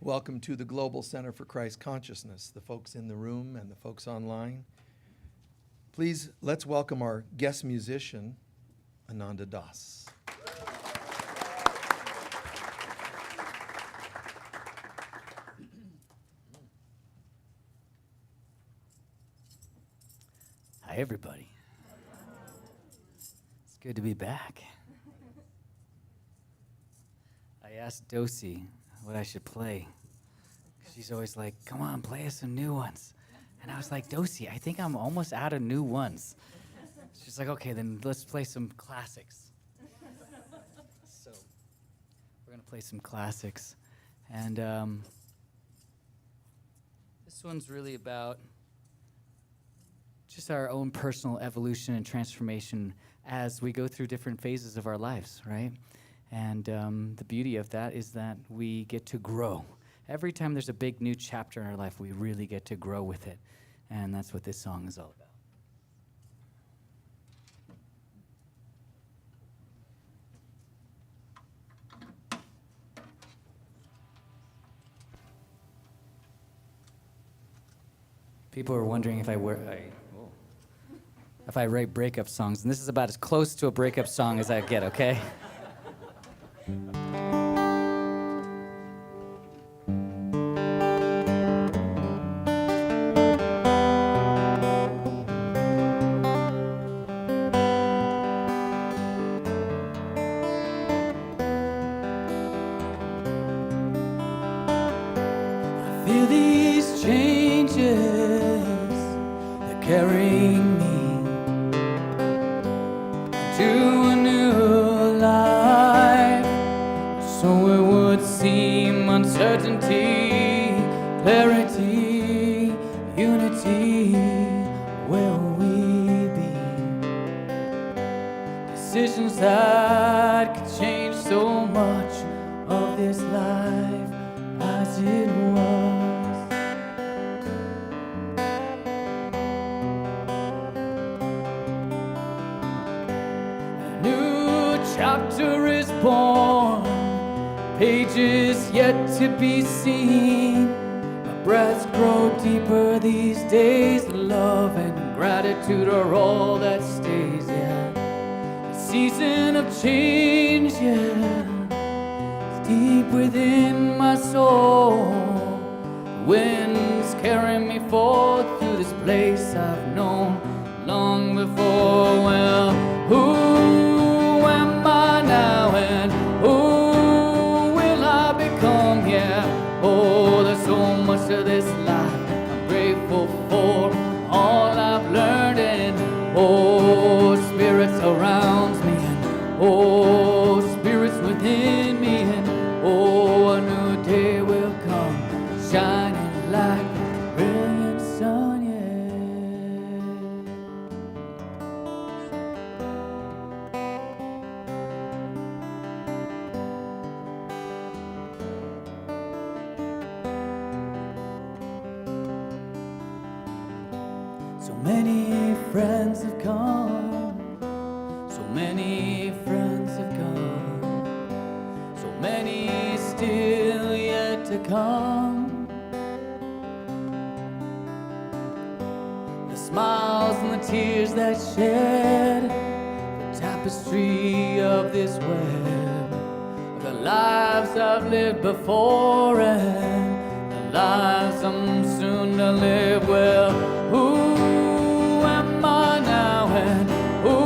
Welcome to the Global Center for Christ Consciousness, the folks in the room and the folks online. Please, let's welcome our guest musician, Ananda Das. Hi, everybody. It's good to be back. I asked Dosi what I should play. She's always like, come on, play us some new ones. And I was like, Dosi, I think I'm almost out of new ones. She's like, okay, then let's play some classics. So we're going to play some classics. And this one's really about just our own personal evolution and transformation as we go through different phases of our lives, right? And the beauty of that is that we get to grow. Every time there's a big new chapter in our life, we really get to grow with it. And that's what this song is all about. People are wondering if I write breakup songs, and this is about as close to a breakup song as I get, okay? I feel these changes, they're carrying me to a new life. So it would seem uncertainty, clarity, unity. Where will we be? Decisions that could change so much of this life as it was. Chapter is born, pages yet to be seen. My breaths grow deeper these days. Love and gratitude are all that stays, yeah. The season of change, yeah, is deep within my soul. The winds carry me forth through this place I've known long before. Well, who am I now, and who will I become? Yeah, oh, there's so much to this life I'm grateful for, all I've learned, and oh, spirit surrounds me, and oh, spirits within me, and oh, a new day will come, shining like a brilliant sun, yeah. So many friends have come, so many friends have gone, so many still yet to come. The smiles and the tears that shed, the tapestry of this web, of the lives I've lived before and the lives I'm soon to live. Well, who am I now, and who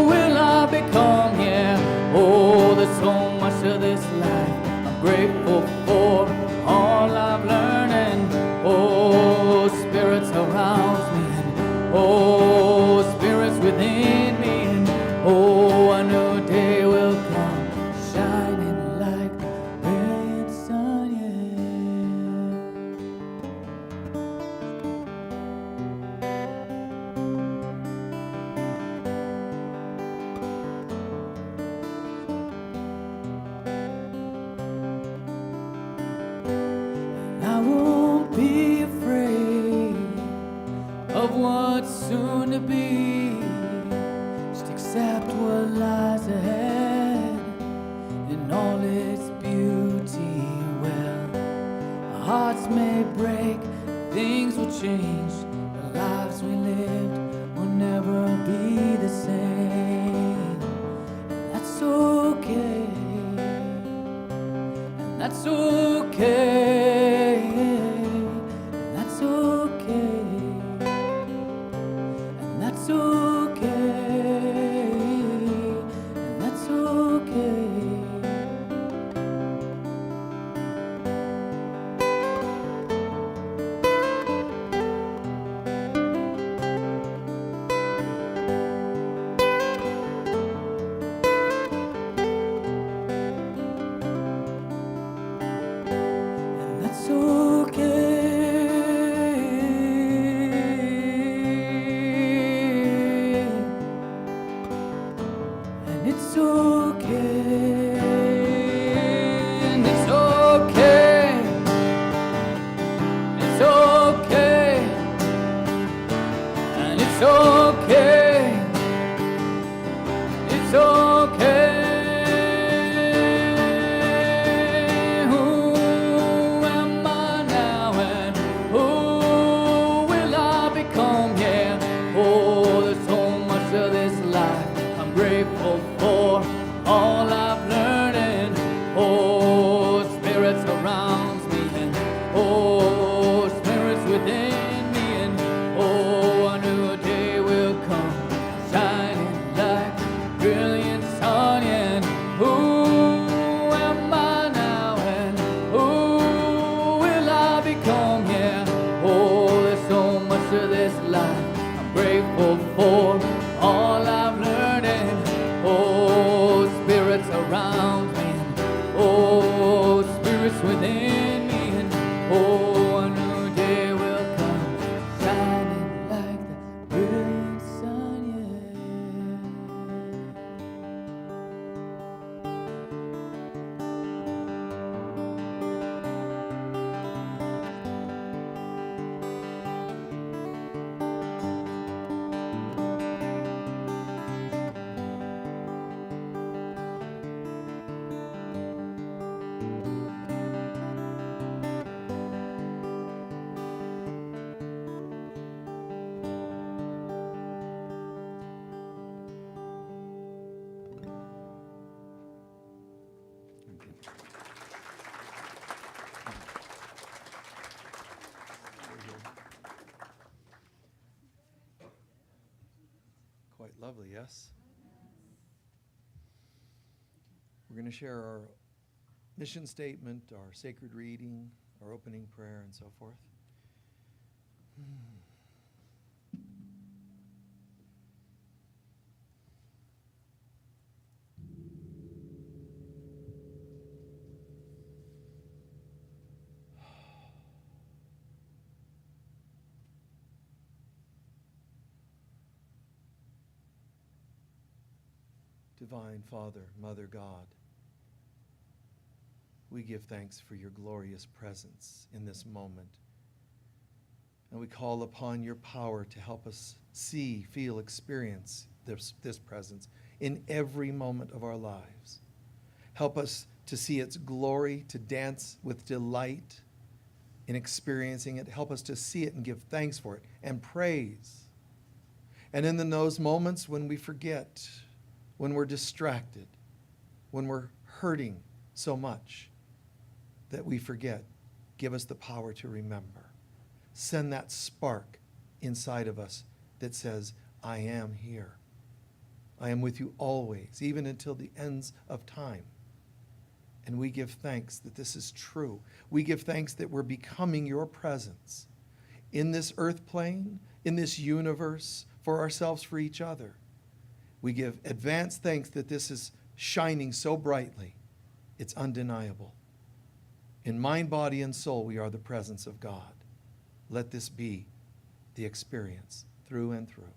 will I become? Yeah, oh, there's so much of this life I'm grateful for, all I've learned, and oh, spirit surrounds me, and oh, spirits within me, and oh, a new day will come, shining like a brilliant sun, yeah. I won't be afraid of what's soon to be. Just accept what lies ahead in all its beauty. Well, hearts may break, things will change. The lives we lived will never be the same. And that's okay. And that's okay. And that's okay. And that's okay. And that's okay. That's okay, and it's okay, and it's okay, it's okay, and it's okay, it's okay. Grateful for all I've learned, and oh, Spirit surrounds me, and oh, Spirit's within me, and oh, a new day will come, shining like brilliant sun, and who am I now, and who will I become? Yeah, oh, there's so much to this life I'm grateful for all I've learned, and oh, Spirit surrounds me, and oh, Spirit's within me, and oh, a new day will come, shining like the brilliant sun, Quite lovely, yes? We're going to share our mission statement, our sacred reading, our opening prayer, and so forth. Divine Father, Mother God, we give thanks for your glorious presence in this moment. And we call upon your power to help us see, feel, experience this presence in every moment of our lives. Help us to see its glory, to dance with delight in experiencing it. Help us to see it and give thanks for it and praise. And in those moments when we forget, when we're distracted, when we're hurting so much that we forget, give us the power to remember. Send that spark inside of us that says, I am here. I am with you always, even until the ends of time. And we give thanks that this is true. We give thanks that we're becoming your presence in this earth plane, in this universe, for ourselves, for each other. We give advanced thanks that this is shining so brightly, it's undeniable. In mind, body, and soul, we are the presence of God. Let this be the experience through and through.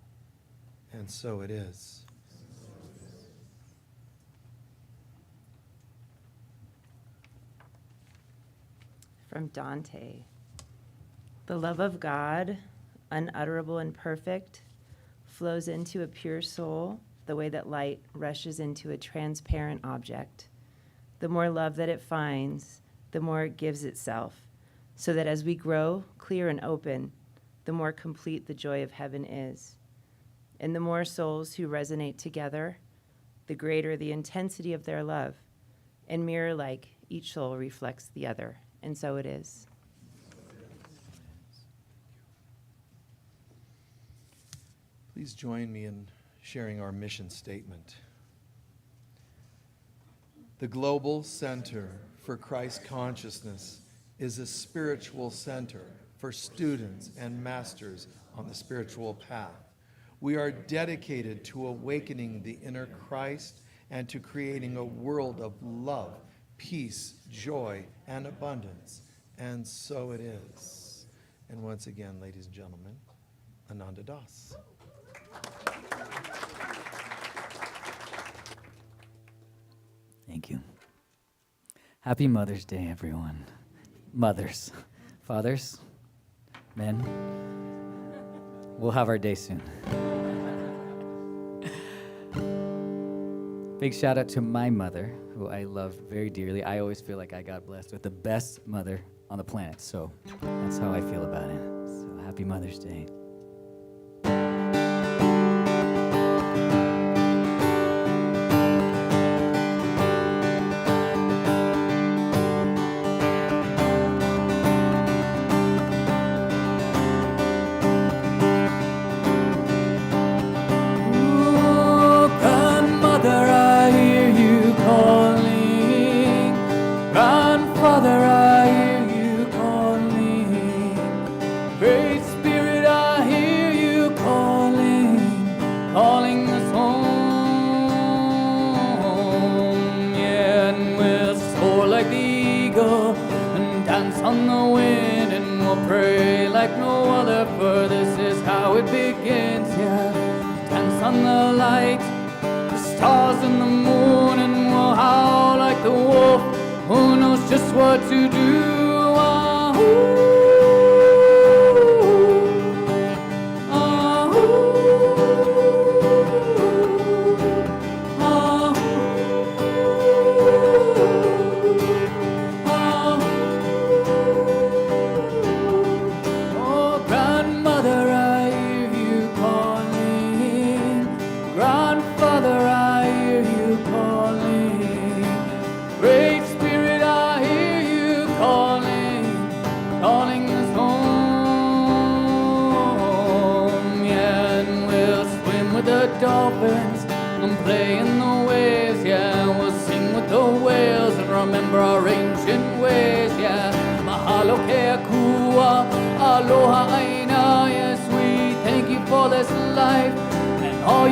And so it is. From Dante. The love of God, unutterable and perfect, flows into a pure soul the way that light rushes into a transparent object. The more love that it finds, the more it gives itself, so that as we grow clear and open, the more complete the joy of heaven is. And the more souls who resonate together, the greater the intensity of their love. And mirror-like, each soul reflects the other. And so it is. Please join me in sharing our mission statement. The Global Center for Christ Consciousness is a spiritual center for students and masters on the spiritual path. We are dedicated to awakening the inner Christ and to creating a world of love, peace, joy, and abundance. And so it is. And once again, ladies and gentlemen, Ananda Das. Thank you. Happy Mother's Day, everyone. Mothers, fathers, men. We'll have our day soon. Big shout out to my mother, who I love very dearly. I always feel like I got blessed with the best mother on the planet, so that's how I feel about it. So happy Mother's Day. Oh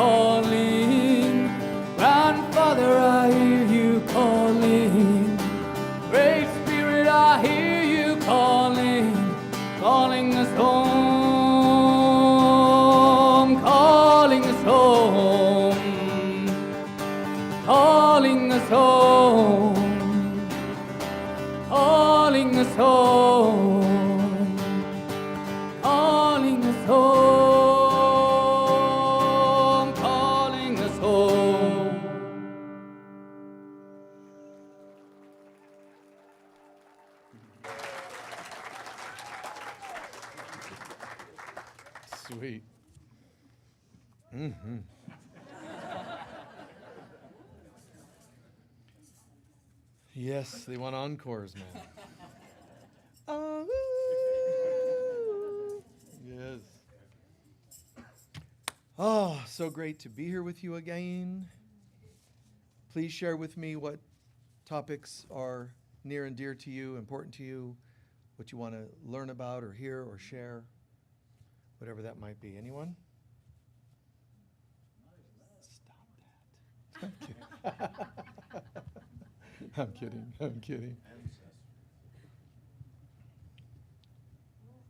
calling. Grandfather, I hear you calling. Great Spirit, I hear you calling, calling us home, calling us home, calling us home, calling us home, calling us home, calling us home. Sweet. Yes, they want encores, man. Oh, yes. Oh, so great to be here with you again. Please share with me what topics are near and dear to you, important to you, what you want to learn about or hear or share, whatever that might be. Anyone? Stop that. I'm kidding. I'm kidding.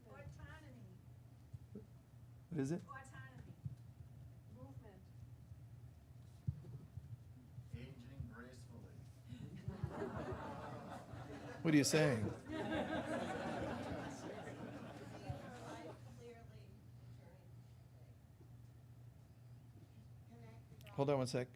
Autonomy. What is it? Autonomy. Movement. Aging gracefully. What are you saying? Hold on one sec.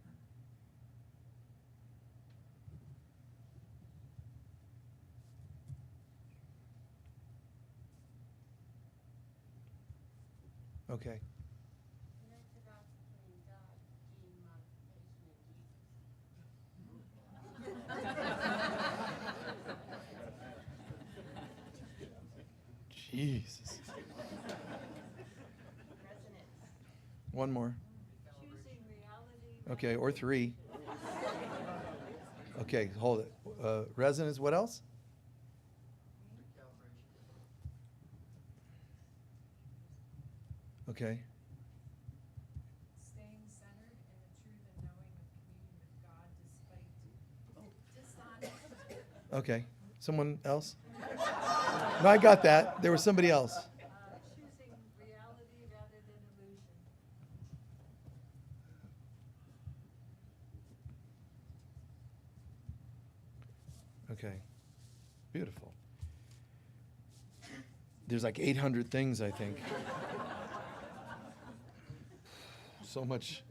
Okay. Connect the dots between God, gene modification, and Jesus. Jesus. One more. Choosing reality. Okay, or three. Okay, hold it. Resonance, what else? Okay. Staying centered in the truth and knowing of communion with God despite dishonest. Okay. Someone else? No, I got that. There was somebody else. Choosing reality rather than illusion. Okay. Beautiful. There's like 800 things, I think. So much.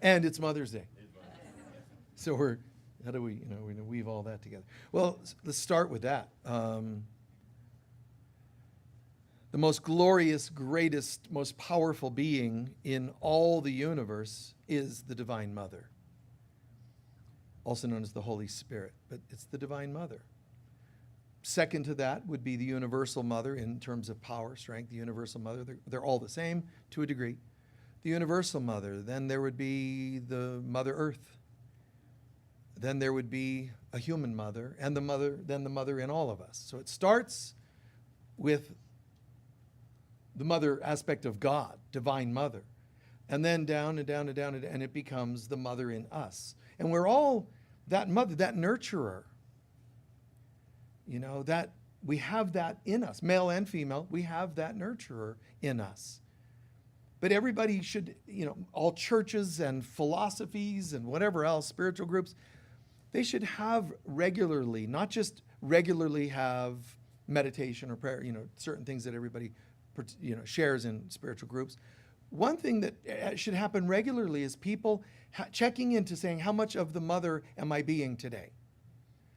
And it's Mother's Day. So how do we, we're going to weave all that together? Well, let's start with that. The most glorious, greatest, most powerful being in all the universe is the Divine Mother, also known as the Holy Spirit, but it's the Divine Mother. Second to that would be the Universal Mother in terms of power, strength, the Universal Mother. They're all the same to a degree. The Universal Mother, then there would be the Mother Earth. Then there would be a human mother, and then the mother in all of us. So it starts with the mother aspect of God, Divine Mother, and then down and down and down, and it becomes the mother in us. And we're all that mother, that nurturer. That we have that in us, male and female, we have that nurturer in us. But everybody should, all churches and philosophies and whatever else, spiritual groups, they should have regularly, not just regularly have meditation or prayer, certain things that everybody, shares in spiritual groups. One thing that should happen regularly is people checking into saying, how much of the mother am I being today?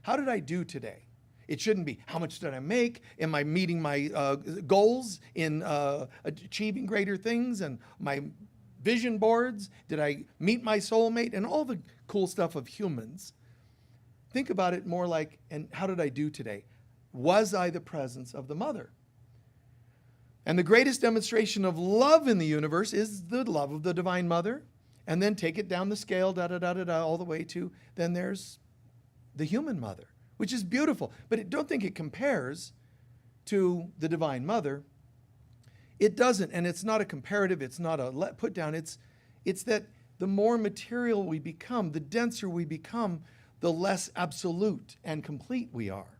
How did I do today? It shouldn't be, how much did I make? Am I meeting my goals in achieving greater things and my vision boards? Did I meet my soulmate? And all the cool stuff of humans. Think about it more like, and how did I do today? Was I the presence of the mother? And the greatest demonstration of love in the universe is the love of the Divine Mother. And then take it down the scale, all the way to, then there's the human mother, which is beautiful. But don't think it compares to the Divine Mother. It doesn't, and it's not a comparative, it's not a put down, it's that the more material we become, the denser we become, the less absolute and complete we are.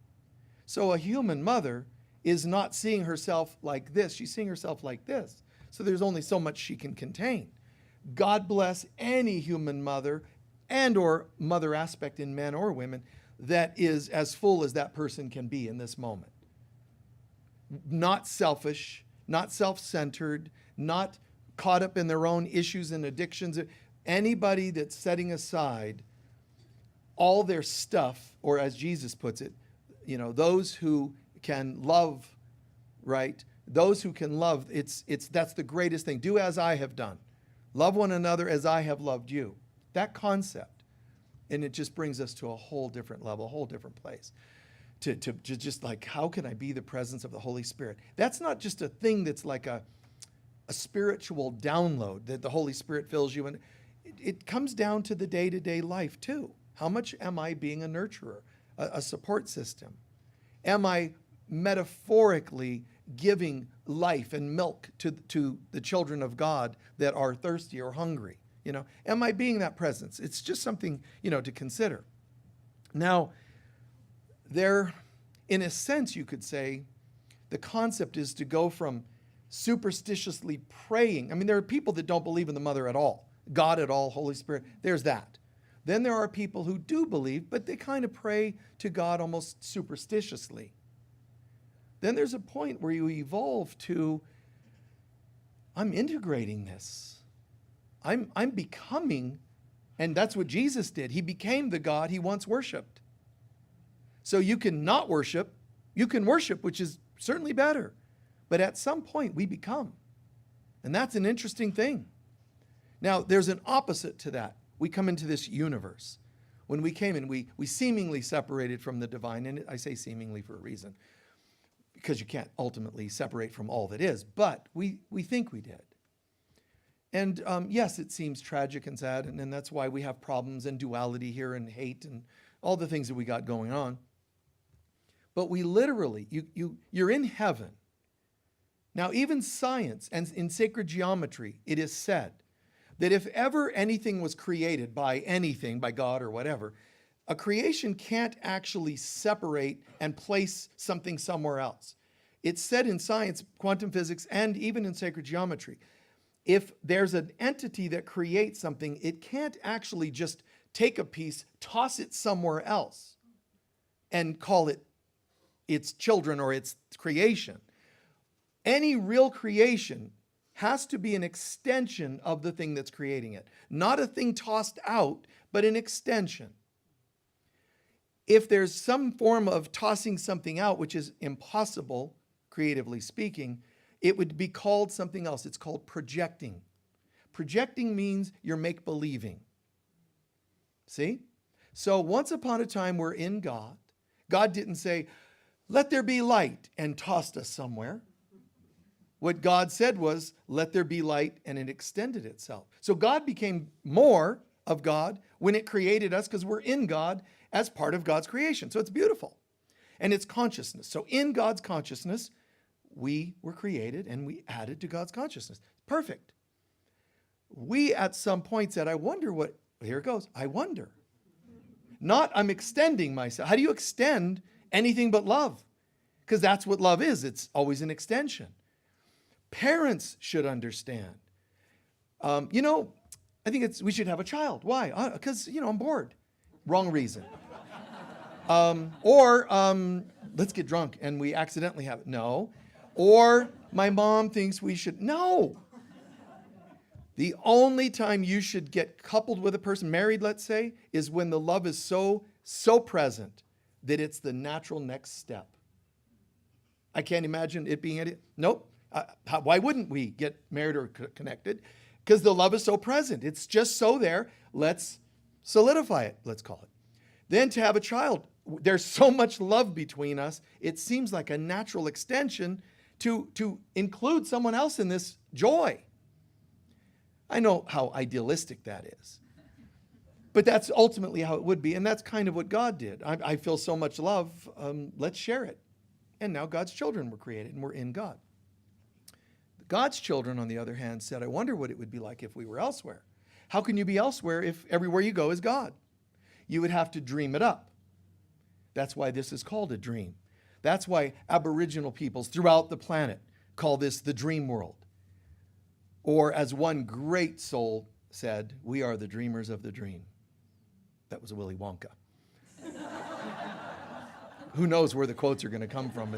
So a human mother is not seeing herself like this, she's seeing herself like this. So there's only so much she can contain. God bless any human mother and or mother aspect in men or women that is as full as that person can be in this moment. Not selfish, not self-centered, not caught up in their own issues and addictions. Anybody that's setting aside all their stuff, or as Jesus puts it, those who can love, right? Those who can love, that's the greatest thing. Do as I have done. Love one another as I have loved you. That concept. And it just brings us to a whole different level, a whole different place. To just like, how can I be the presence of the Holy Spirit? That's not just a thing that's like a spiritual download that the Holy Spirit fills you in. It comes down to the day-to-day life too. How much am I being a nurturer, a support system? Am I metaphorically giving life and milk to the children of God that are thirsty or hungry? Am I being that presence? It's just something, to consider. Now, there, in a sense, you could say, the concept is to go from superstitiously praying. I mean, there are people that don't believe in the mother at all, God at all, Holy Spirit. There's that. Then there are people who do believe, but they kind of pray to God almost superstitiously. Then there's a point where you evolve to, I'm integrating this. I'm becoming, and that's what Jesus did. He became the God he once worshiped. So you can not worship, you can worship, which is certainly better. But at some point we become. And that's an interesting thing. Now, there's an opposite to that. We come into this universe. When we came in, we seemingly separated from the divine, and I say seemingly for a reason, because you can't ultimately separate from all that is, but we think we did. And yes, it seems tragic and sad, and that's why we have problems and duality here and hate and all the things that we got going on. But we literally, you're in heaven. Now, even science and in sacred geometry, it is said that if ever anything was created by anything, by God or whatever, a creation can't actually separate and place something somewhere else. It's said in science, quantum physics, and even in sacred geometry, if there's an entity that creates something, it can't actually just take a piece, toss it somewhere else, and call it its children or its creation. Any real creation has to be an extension of the thing that's creating it. Not a thing tossed out, but an extension. If there's some form of tossing something out, which is impossible, creatively speaking, it would be called something else. It's called projecting. Projecting means you're make-believing. See? So once upon a time, we're in God. God didn't say, let there be light, and tossed us somewhere. What God said was, let there be light, and it extended itself. So God became more of God when it created us, because we're in God as part of God's creation. So it's beautiful. And it's consciousness. So in God's consciousness, we were created and we added to God's consciousness. Perfect. We at some point said, I wonder what, here it goes, I wonder. Not I'm extending myself. How do you extend anything but love? Because that's what love is. It's always an extension. Parents should understand. I think we should have a child. Why? Because, I'm bored. Wrong reason. Let's get drunk and we accidentally have it. No. Or my mom thinks we should. No. The only time you should get coupled with a person, married, let's say, is when the love is so present that it's the natural next step. I can't imagine it being any. Nope. Why wouldn't we get married or connected? Because the love is so present. It's just so there. Let's solidify it, let's call it. Then to have a child, there's so much love between us, it seems like a natural extension to include someone else in this joy. I know how idealistic that is. But that's ultimately how it would be, and that's kind of what God did. I feel so much love, let's share it. And now God's children were created, and we're in God. God's children, on the other hand, said, I wonder what it would be like if we were elsewhere. How can you be elsewhere if everywhere you go is God? You would have to dream it up. That's why this is called a dream. That's why Aboriginal peoples throughout the planet call this the dream world. Or as one great soul said, we are the dreamers of the dream. That was Willy Wonka. Who knows where the quotes are going to come from.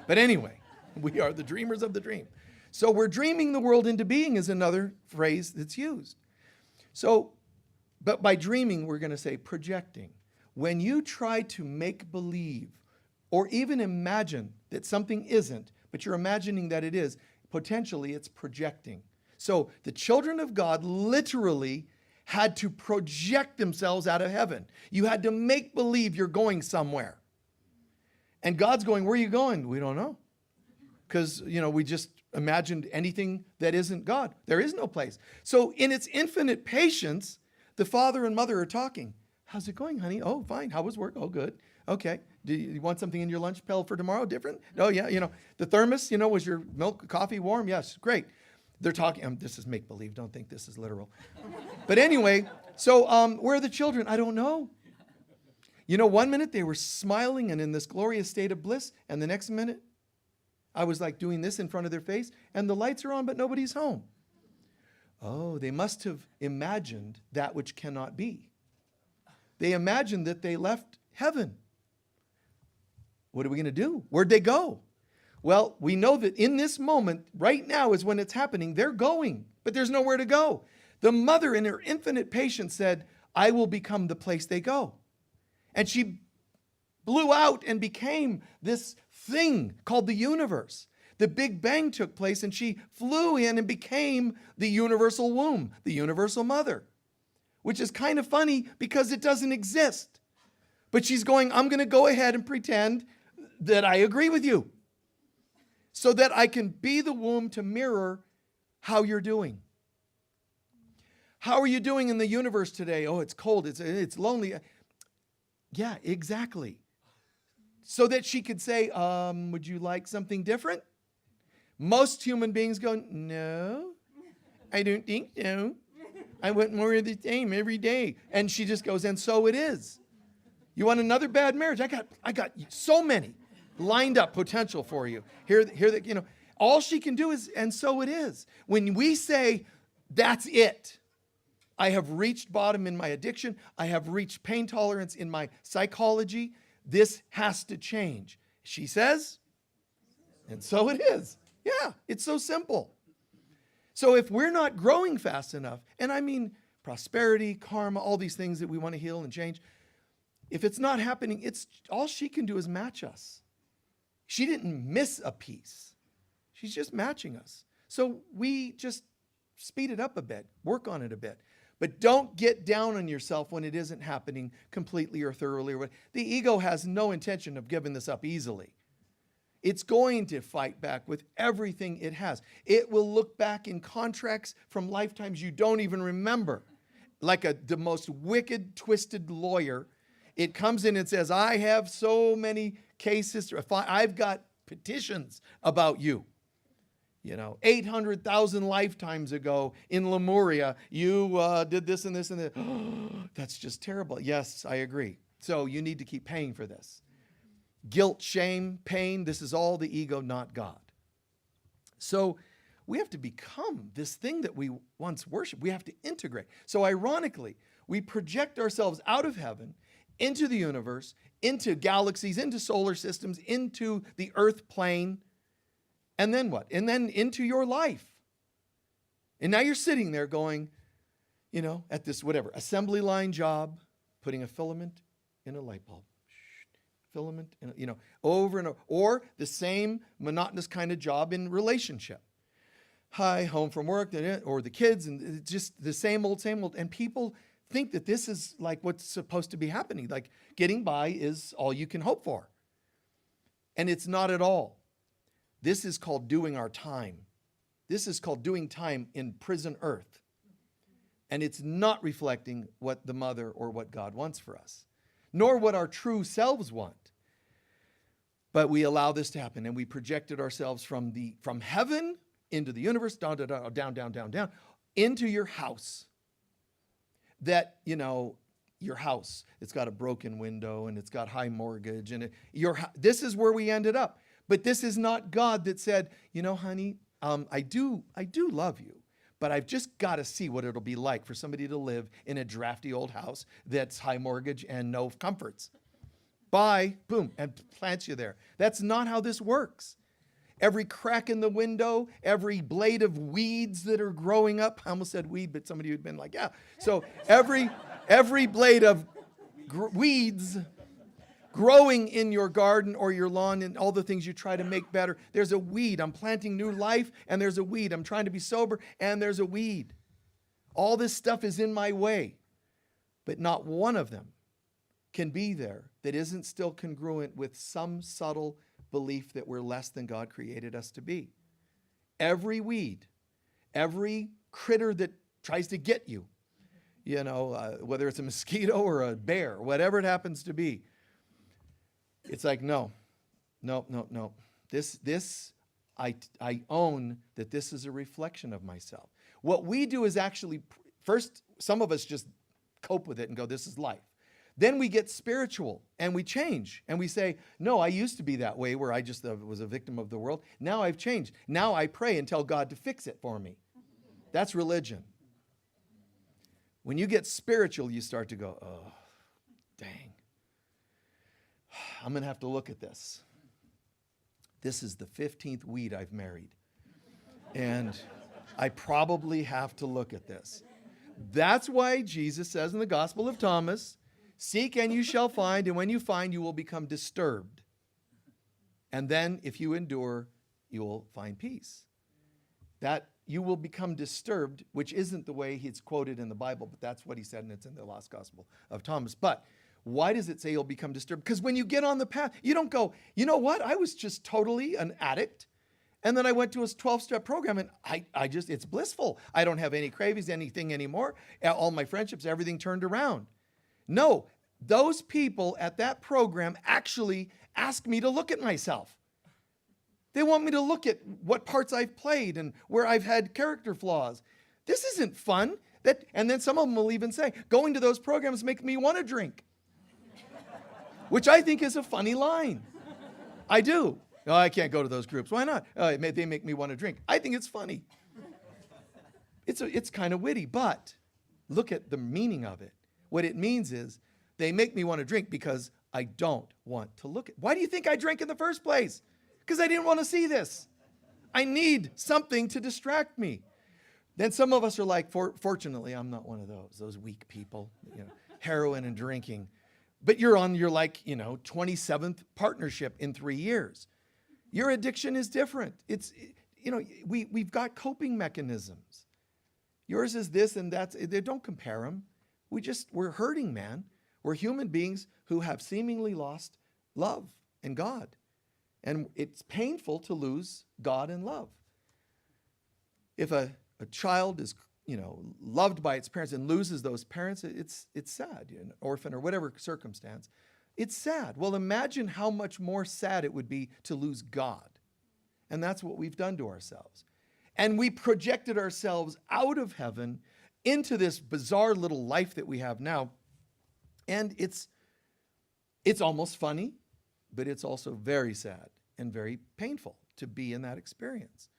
But anyway, we are the dreamers of the dream. So we're dreaming the world into being is another phrase that's used. So, but by dreaming, we're going to say projecting. When you try to make believe or even imagine that something isn't, but you're imagining that it is, potentially it's projecting. So the children of God literally had to project themselves out of heaven. You had to make believe you're going somewhere. And God's going, where are you going? We don't know. Because, we just imagined anything that isn't God. There is no place. So in its infinite patience, the father and mother are talking. How's it going, honey? Oh, fine. How was work? Oh, good. Okay. Do you want something in your lunch pail for tomorrow different? Oh, yeah. The thermos, was your milk, coffee warm? Yes. Great. They're talking. This is make-believe. Don't think this is literal. But anyway, so where are the children? I don't know. One minute they were smiling and in this glorious state of bliss, and the next minute I was like doing this in front of their face, and the lights are on, but nobody's home. Oh, they must have imagined that which cannot be. They imagined that they left heaven. What are we going to do? Where'd they go? Well, we know that in this moment, right now is when it's happening. They're going, but there's nowhere to go. The mother, in her infinite patience, said, I will become the place they go. And she blew out and became this thing called the universe. The Big Bang took place, and she flew in and became the universal womb, the universal mother, which is kind of funny because it doesn't exist. But she's going, I'm going to go ahead and pretend that I agree with you so that I can be the womb to mirror how you're doing. How are you doing in the universe today? Oh, it's cold. It's lonely. Yeah, exactly. So that she could say, would you like something different? Most human beings go, no, I don't think so. I want more of the same every day. And she just goes, and so it is. You want another bad marriage? I got so many lined up potential for you. Here that all she can do is, and so it is. When we say, that's it. I have reached bottom in my addiction. I have reached pain tolerance in my psychology. This has to change. She says, and so it is. Yeah, it's so simple. So if we're not growing fast enough, and I mean prosperity, karma, all these things that we want to heal and change, if it's not happening, it's all she can do is match us. She didn't miss a piece. She's just matching us. So we just speed it up a bit, work on it a bit. But don't get down on yourself when it isn't happening completely or thoroughly. The ego has no intention of giving this up easily. It's going to fight back with everything it has. It will look back in contracts from lifetimes you don't even remember. Like the most wicked, twisted lawyer. It comes in and says, I have so many cases. I've got petitions about you. 800,000 lifetimes ago in Lemuria, you did this and this and that. That's just terrible. Yes, I agree. So you need to keep paying for this. Guilt, shame, pain, this is all the ego, not God. So we have to become this thing that we once worshiped. We have to integrate. So ironically, we project ourselves out of heaven into the universe, into galaxies, into solar systems, into the earth plane. And then what? And then into your life. And now you're sitting there going, at this assembly line job, putting a filament in a light bulb. Filament, over and over. Or the same monotonous kind of job in relationship. Hi, home from work, or the kids, and it's just the same old. And people think that this is like what's supposed to be happening. Like getting by is all you can hope for. And it's not at all. This is called doing our time. This is called doing time in prison earth. And it's not reflecting what the mother or what God wants for us, nor what our true selves want. But we allow this to happen, and we projected ourselves from heaven into the universe, down, down, down, down, down, down, down, into your house. That, your house, it's got a broken window and it's got high mortgage and this is where we ended up. But this is not God that said, honey, I do love you, but I've just got to see what it'll be like for somebody to live in a drafty old house that's high mortgage and no comforts. Bye, boom, and plants you there. That's not how this works. Every crack in the window, every blade of weeds that are growing up. I almost said weed, but somebody had been like, yeah. So every blade of weeds growing in your garden or your lawn and all the things you try to make better, there's a weed. I'm planting new life, and there's a weed. I'm trying to be sober, and there's a weed. All this stuff is in my way, but not one of them can be there that isn't still congruent with some subtle belief that we're less than God created us to be. Every weed, every critter that tries to get you, whether it's a mosquito or a bear, whatever it happens to be, it's like, no. This, I own that this is a reflection of myself. What we do is actually, first, some of us just cope with it and go, this is life. Then we get spiritual and we change and we say, no, I used to be that way where I just was a victim of the world. Now I've changed. Now I pray and tell God to fix it for me. That's religion. When you get spiritual, you start to go, oh, dang. I'm going to have to look at this. This is the 15th weed I've married. And I probably have to look at this. That's why Jesus says in the Gospel of Thomas, seek and you shall find, and when you find, you will become disturbed. And then if you endure, you will find peace. That you will become disturbed, which isn't the way it's quoted in the Bible, but that's what he said, and it's in the last Gospel of Thomas. But why does it say you'll become disturbed? Because when you get on the path, you don't go, you know what? I was just totally an addict. And then I went to a 12-step program, and it's blissful. I don't have any cravings, anything anymore. All my friendships, everything turned around. No, those people at that program actually ask me to look at myself. They want me to look at what parts I've played and where I've had character flaws. This isn't fun. And then some of them will even say, going to those programs make me want to drink. Which I think is a funny line. I do. No, I can't go to those groups. Why not? They make me want to drink. I think it's funny. It's kind of witty, but look at the meaning of it. What it means is they make me want to drink because I don't want to look at. Why do you think I drank in the first place? Because I didn't want to see this. I need something to distract me. Then some of us are like, fortunately, I'm not one of those weak people, heroin and drinking. But you're on your 27th partnership in 3 years. Your addiction is different. It's, we've got coping mechanisms. Yours is this and that's, don't compare them. We're hurting, man. We're human beings who have seemingly lost love and God. And it's painful to lose God and love. If a child is, loved by its parents and loses those parents, it's sad, an orphan or whatever circumstance. It's sad. Well, imagine how much more sad it would be to lose God. And that's what we've done to ourselves. And we projected ourselves out of heaven into this bizarre little life that we have now. And it's almost funny, but it's also very sad and very painful to be in that experience.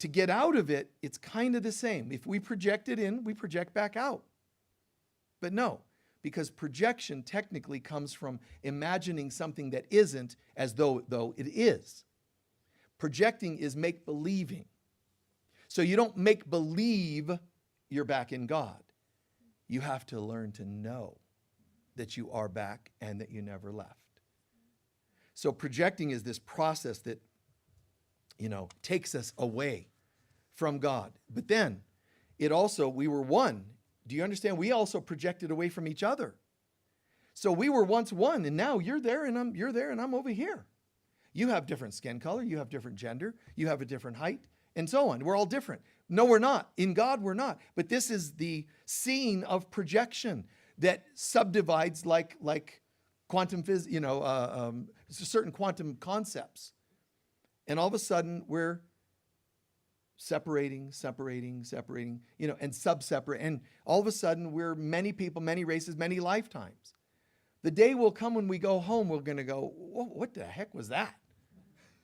To get out of it, it's kind of the same. If we project it in, we project back out. But no, because projection technically comes from imagining something that isn't as though it is. Projecting is make-believing. So you don't make believe you're back in God. You have to learn to know that you are back and that you never left. So projecting is this process that, takes us away from God. But then we were one. Do you understand? We also projected away from each other. So we were once one, and now you're there and you're there and I'm over here. You have different skin color, you have different gender, you have a different height, and so on. We're all different. No, we're not. In God, we're not. But this is the scene of projection that subdivides like quantum physics, certain quantum concepts. And all of a sudden, we're separating, and sub-separate. And all of a sudden, we're many people, many races, many lifetimes. The day will come when we go home, we're going to go, what the heck was that?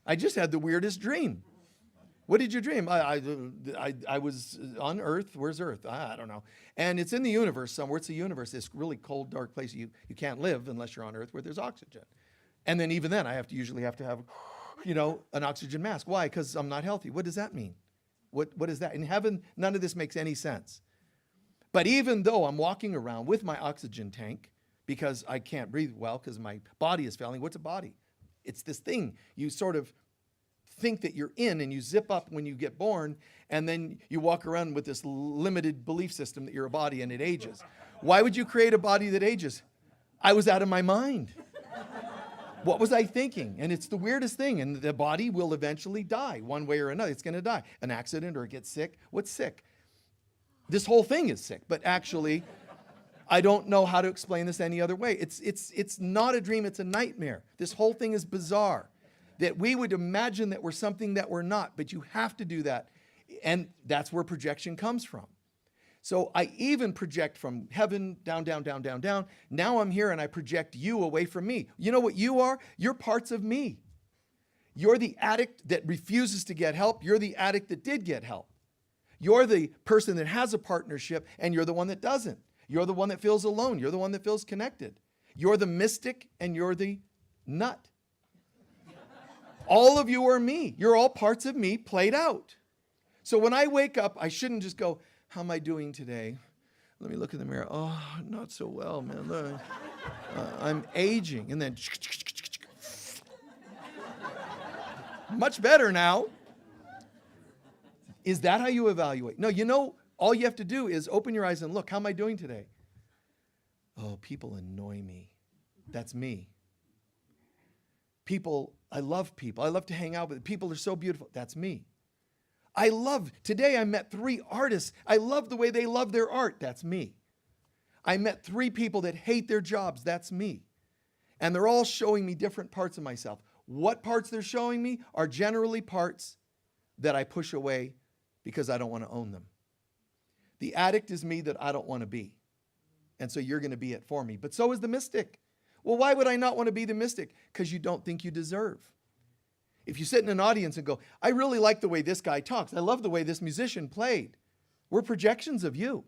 I just had the weirdest dream. What did you dream? I was on Earth. Where's Earth? I don't know. And it's in the universe somewhere. It's the universe, this really cold, dark place. You can't live unless you're on Earth where there's oxygen. And then even then, I usually have to have, an oxygen mask. Why? Because I'm not healthy. What does that mean? What is that? In heaven, none of this makes any sense. But even though I'm walking around with my oxygen tank because I can't breathe well because my body is failing, what's a body? It's this thing you sort of think that you're in, and you zip up when you get born, and then you walk around with this limited belief system that you're a body and it ages. Why would you create a body that ages? I was out of my mind. What was I thinking? And it's the weirdest thing. And the body will eventually die one way or another. It's going to die. An accident, or it gets sick. What's sick? This whole thing is sick. But actually, I don't know how to explain this any other way. It's not a dream. It's a nightmare. This whole thing is bizarre. That we would imagine that we're something that we're not. But you have to do that. And that's where projection comes from. So I even project from heaven, down, down, down, down, down. Now I'm here and I project you away from me. You know what you are? You're parts of me. You're the addict that refuses to get help. You're the addict that did get help. You're the person that has a partnership, and you're the one that doesn't. You're the one that feels alone. You're the one that feels connected. You're the mystic and you're the nut. All of you are me. You're all parts of me played out. So when I wake up, I shouldn't just go, how am I doing today? Let me look in the mirror. Oh, not so well, man. I'm aging. And then, much better now. Is that how you evaluate? No, all you have to do is open your eyes and look. How am I doing today? Oh, people annoy me. That's me. I love people. I love to hang out with people. Are so beautiful. That's me. Today I met 3 artists. I love the way they love their art. That's me. I met 3 people that hate their jobs. That's me. And they're all showing me different parts of myself. What parts they're showing me are generally parts that I push away because I don't want to own them. The addict is me that I don't want to be. And so you're going to be it for me. But so is the mystic. Well, why would I not want to be the mystic? Because you don't think you deserve. If you sit in an audience and go, I really like the way this guy talks. I love the way this musician played. We're projections of you.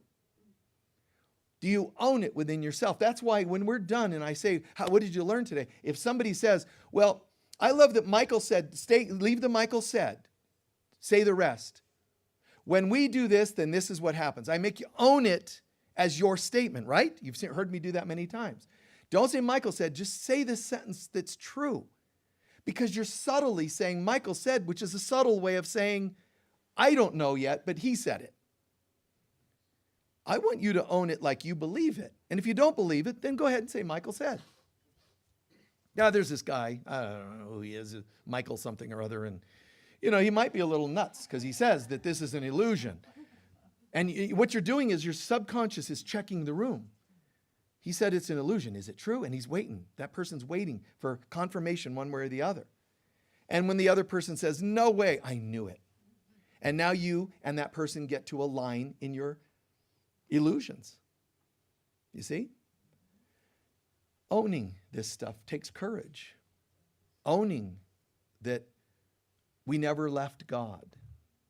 Do you own it within yourself? That's why when we're done and I say, what did you learn today? If somebody says, well, I love that Michael said, leave the Michael said. Say the rest. When we do this, then this is what happens. I make you own it as your statement, right? You've heard me do that many times. Don't say Michael said, just say the sentence that's true. Because you're subtly saying Michael said, which is a subtle way of saying, I don't know yet, but he said it. I want you to own it like you believe it. And if you don't believe it, then go ahead and say Michael said. Now, there's this guy, I don't know who he is, Michael something or other, and he might be a little nuts because he says that this is an illusion. And what you're doing is your subconscious is checking the room. He said it's an illusion. Is it true? And he's waiting. That person's waiting for confirmation one way or the other. And when the other person says, no way, I knew it. And now you and that person get to align in your illusions. You see? Owning this stuff takes courage. Owning that we never left God.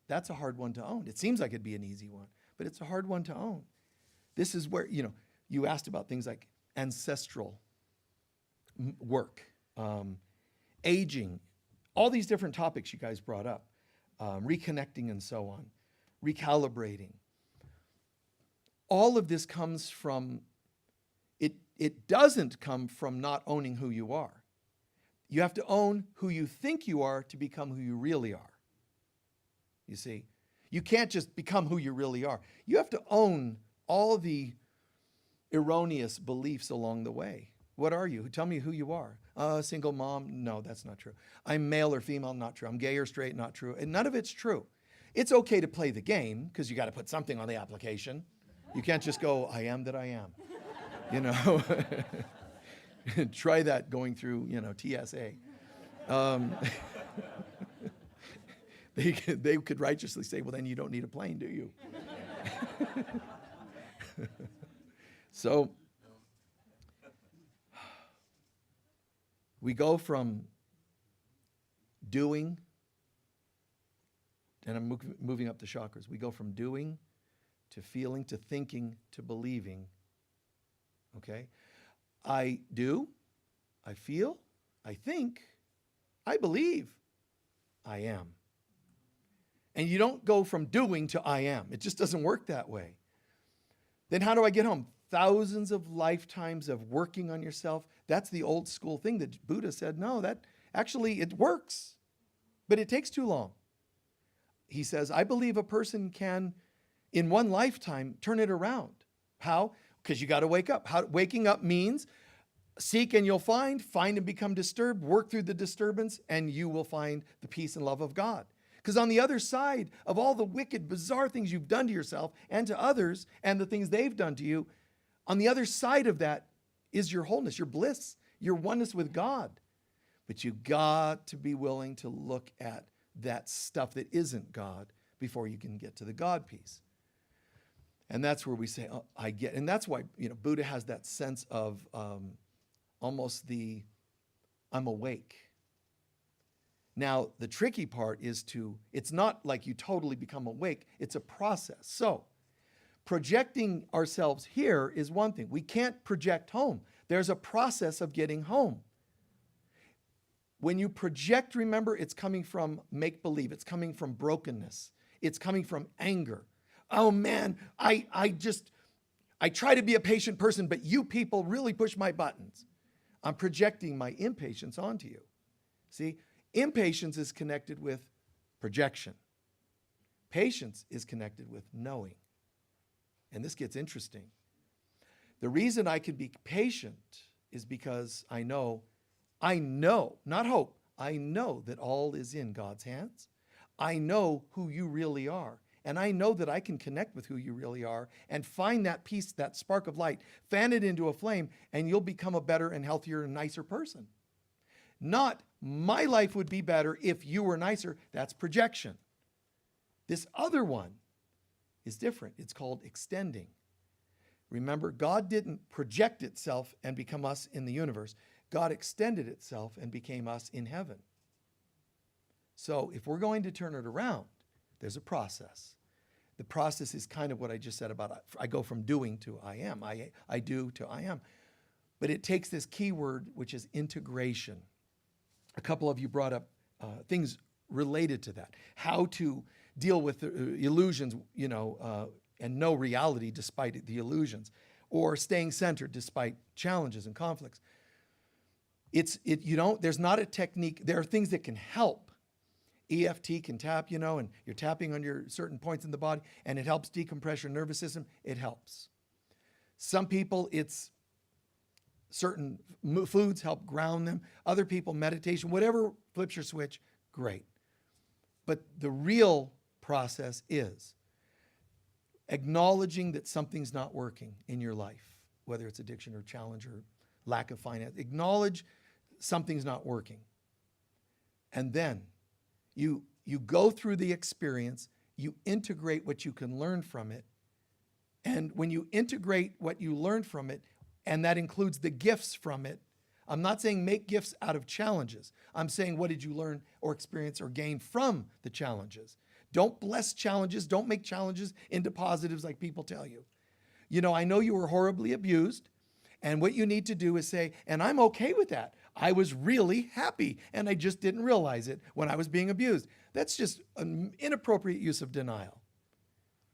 That's a hard one to own. It seems like it'd be an easy one, but it's a hard one to own. This is where, you asked about things like ancestral work, aging, all these different topics you guys brought up, reconnecting and so on, recalibrating. All of this comes from, it doesn't come from not owning who you are. You have to own who you think you are to become who you really are. You see, you can't just become who you really are. You have to own all the erroneous beliefs along the way. What are you? Tell me who you are. Single mom? No, that's not true. I'm male or female? Not true. I'm gay or straight? Not true. And none of it's true. It's okay to play the game because you got to put something on the application. You can't just go, I am that I am. Try that going through, TSA. They could righteously say, well, then you don't need a plane, do you? So we go from doing, and I'm moving up the chakras. We go from doing to feeling to thinking to believing. Okay? I do, I feel, I think, I believe, I am. And you don't go from doing to I am. It just doesn't work that way. Then how do I get home? Thousands of lifetimes of working on yourself. That's the old school thing that Buddha said, no, that actually it works, but it takes too long. He says, I believe a person can, in one lifetime, turn it around. How? Because you got to wake up. Waking up means seek and you'll find and become disturbed, work through the disturbance, and you will find the peace and love of God. Because on the other side of all the wicked, bizarre things you've done to yourself and to others and the things they've done to you, on the other side of that is your wholeness, your bliss, your oneness with God. But you got to be willing to look at that stuff that isn't God before you can get to the God piece. And that's where we say, oh, I get, and that's why, Buddha has that sense of almost I'm awake. Now, the tricky part is it's not like you totally become awake, it's a process. So, projecting ourselves here is one thing. We can't project home. There's a process of getting home. When you project, remember, it's coming from make-believe. It's coming from brokenness. It's coming from anger. Oh man, I try to be a patient person, but you people really push my buttons. I'm projecting my impatience onto you. See? Impatience is connected with projection. Patience is connected with knowing. And this gets interesting. The reason I can be patient is because I know, not hope, I know that all is in God's hands. I know who you really are. And I know that I can connect with who you really are and find that peace, that spark of light, fan it into a flame, and you'll become a better and healthier and nicer person. Not, my life would be better if you were nicer. That's projection. This other one is different. It's called extending. Remember, God didn't project itself and become us in the universe. God extended itself and became us in heaven. So if we're going to turn it around, there's a process. The process is kind of what I just said about I go from doing to I am. I do to I am. But it takes this key word, which is integration. A couple of you brought up things related to that. How to deal with the illusions, and know reality despite the illusions, or staying centered despite challenges and conflicts. There's not a technique. There are things that can help. EFT can tap, and you're tapping on your certain points in the body, and it helps decompress your nervous system. It helps. Some people, it's certain foods help ground them. Other people, meditation, whatever flips your switch, great. But the real process is acknowledging that something's not working in your life, whether it's addiction or challenge or lack of finance. Acknowledge something's not working. And then you go through the experience, you integrate what you can learn from it. And when you integrate what you learn from it, and that includes the gifts from it, I'm not saying make gifts out of challenges. I'm saying what did you learn or experience or gain from the challenges? Don't bless challenges. Don't make challenges into positives like people tell you. I know you were horribly abused, and what you need to do is say, and I'm okay with that. I was really happy, and I just didn't realize it when I was being abused. That's just an inappropriate use of denial.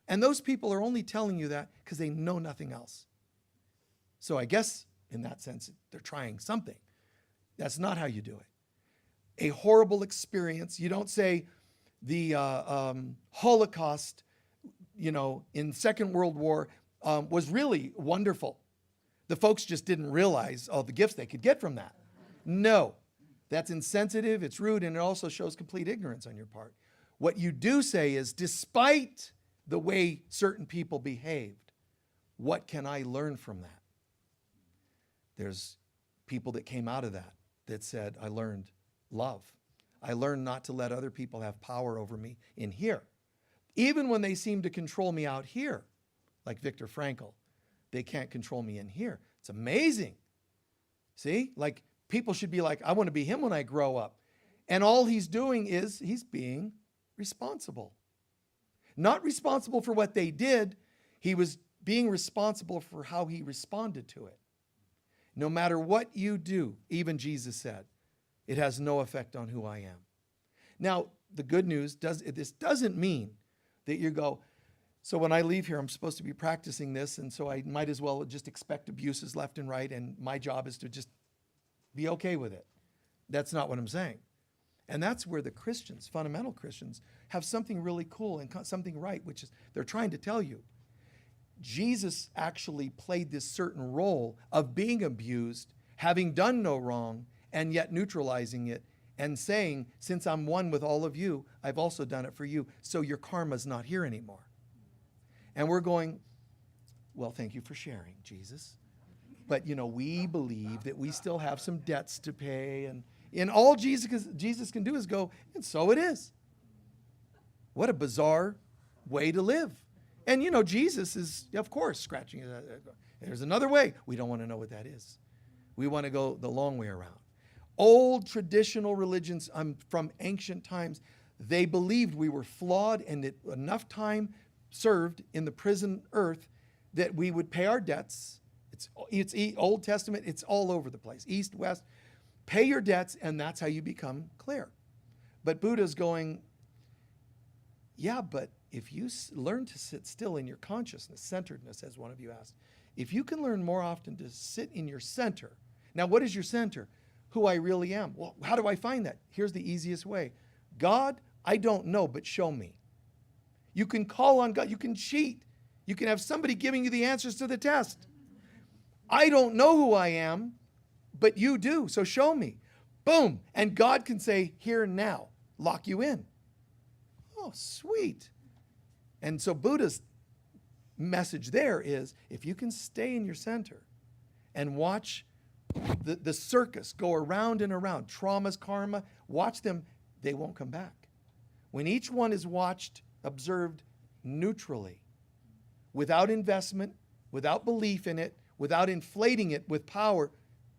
And those people are only telling you that because they know nothing else. So I guess, in that sense, they're trying something. That's not how you do it. A horrible experience, you don't say the Holocaust, in Second World War was really wonderful. The folks just didn't realize all the gifts they could get from that. No, that's insensitive, it's rude, and it also shows complete ignorance on your part. What you do say is, despite the way certain people behaved, what can I learn from that? There's people that came out of that said, I learned love. I learned not to let other people have power over me in here. Even when they seem to control me out here, like Viktor Frankl, they can't control me in here. It's amazing. See, like people should be like, I want to be him when I grow up. And all he's doing is he's being responsible. Not responsible for what they did. He was being responsible for how he responded to it. No matter what you do, even Jesus said, it has no effect on who I am. Now, the good news, this doesn't mean that you go, so when I leave here, I'm supposed to be practicing this, and so I might as well just expect abuses left and right, and my job is to just be okay with it. That's not what I'm saying. And that's where the Christians, fundamental Christians, have something really cool and something right, which is they're trying to tell you. Jesus actually played this certain role of being abused, having done no wrong, and yet neutralizing it and saying, since I'm one with all of you, I've also done it for you, so your karma's not here anymore. And we're going, well, thank you for sharing, Jesus. But, we believe that we still have some debts to pay, and all Jesus can do is go, and so it is. What a bizarre way to live. And, Jesus is, of course, scratching it. There's another way. We don't want to know what that is. We want to go the long way around. Old traditional religions from ancient times, they believed we were flawed and that enough time served in the prison earth that we would pay our debts. It's Old Testament. It's all over the place. East, West. Pay your debts, and that's how you become clear. But Buddha's going, yeah, but if you learn to sit still in your consciousness, centeredness, as one of you asked, if you can learn more often to sit in your center. Now, what is your center? Who I really am. Well, how do I find that? Here's the easiest way. God, I don't know, but show me. You can call on God. You can cheat. You can have somebody giving you the answers to the test. I don't know who I am, but you do, so show me. Boom. And God can say, here and now, lock you in. Oh, sweet. And so Buddha's message there is, if you can stay in your center and watch the circus go around and around, traumas, karma, watch them, they won't come back. When each one is watched, observed neutrally, without investment, without belief in it, without inflating it with power,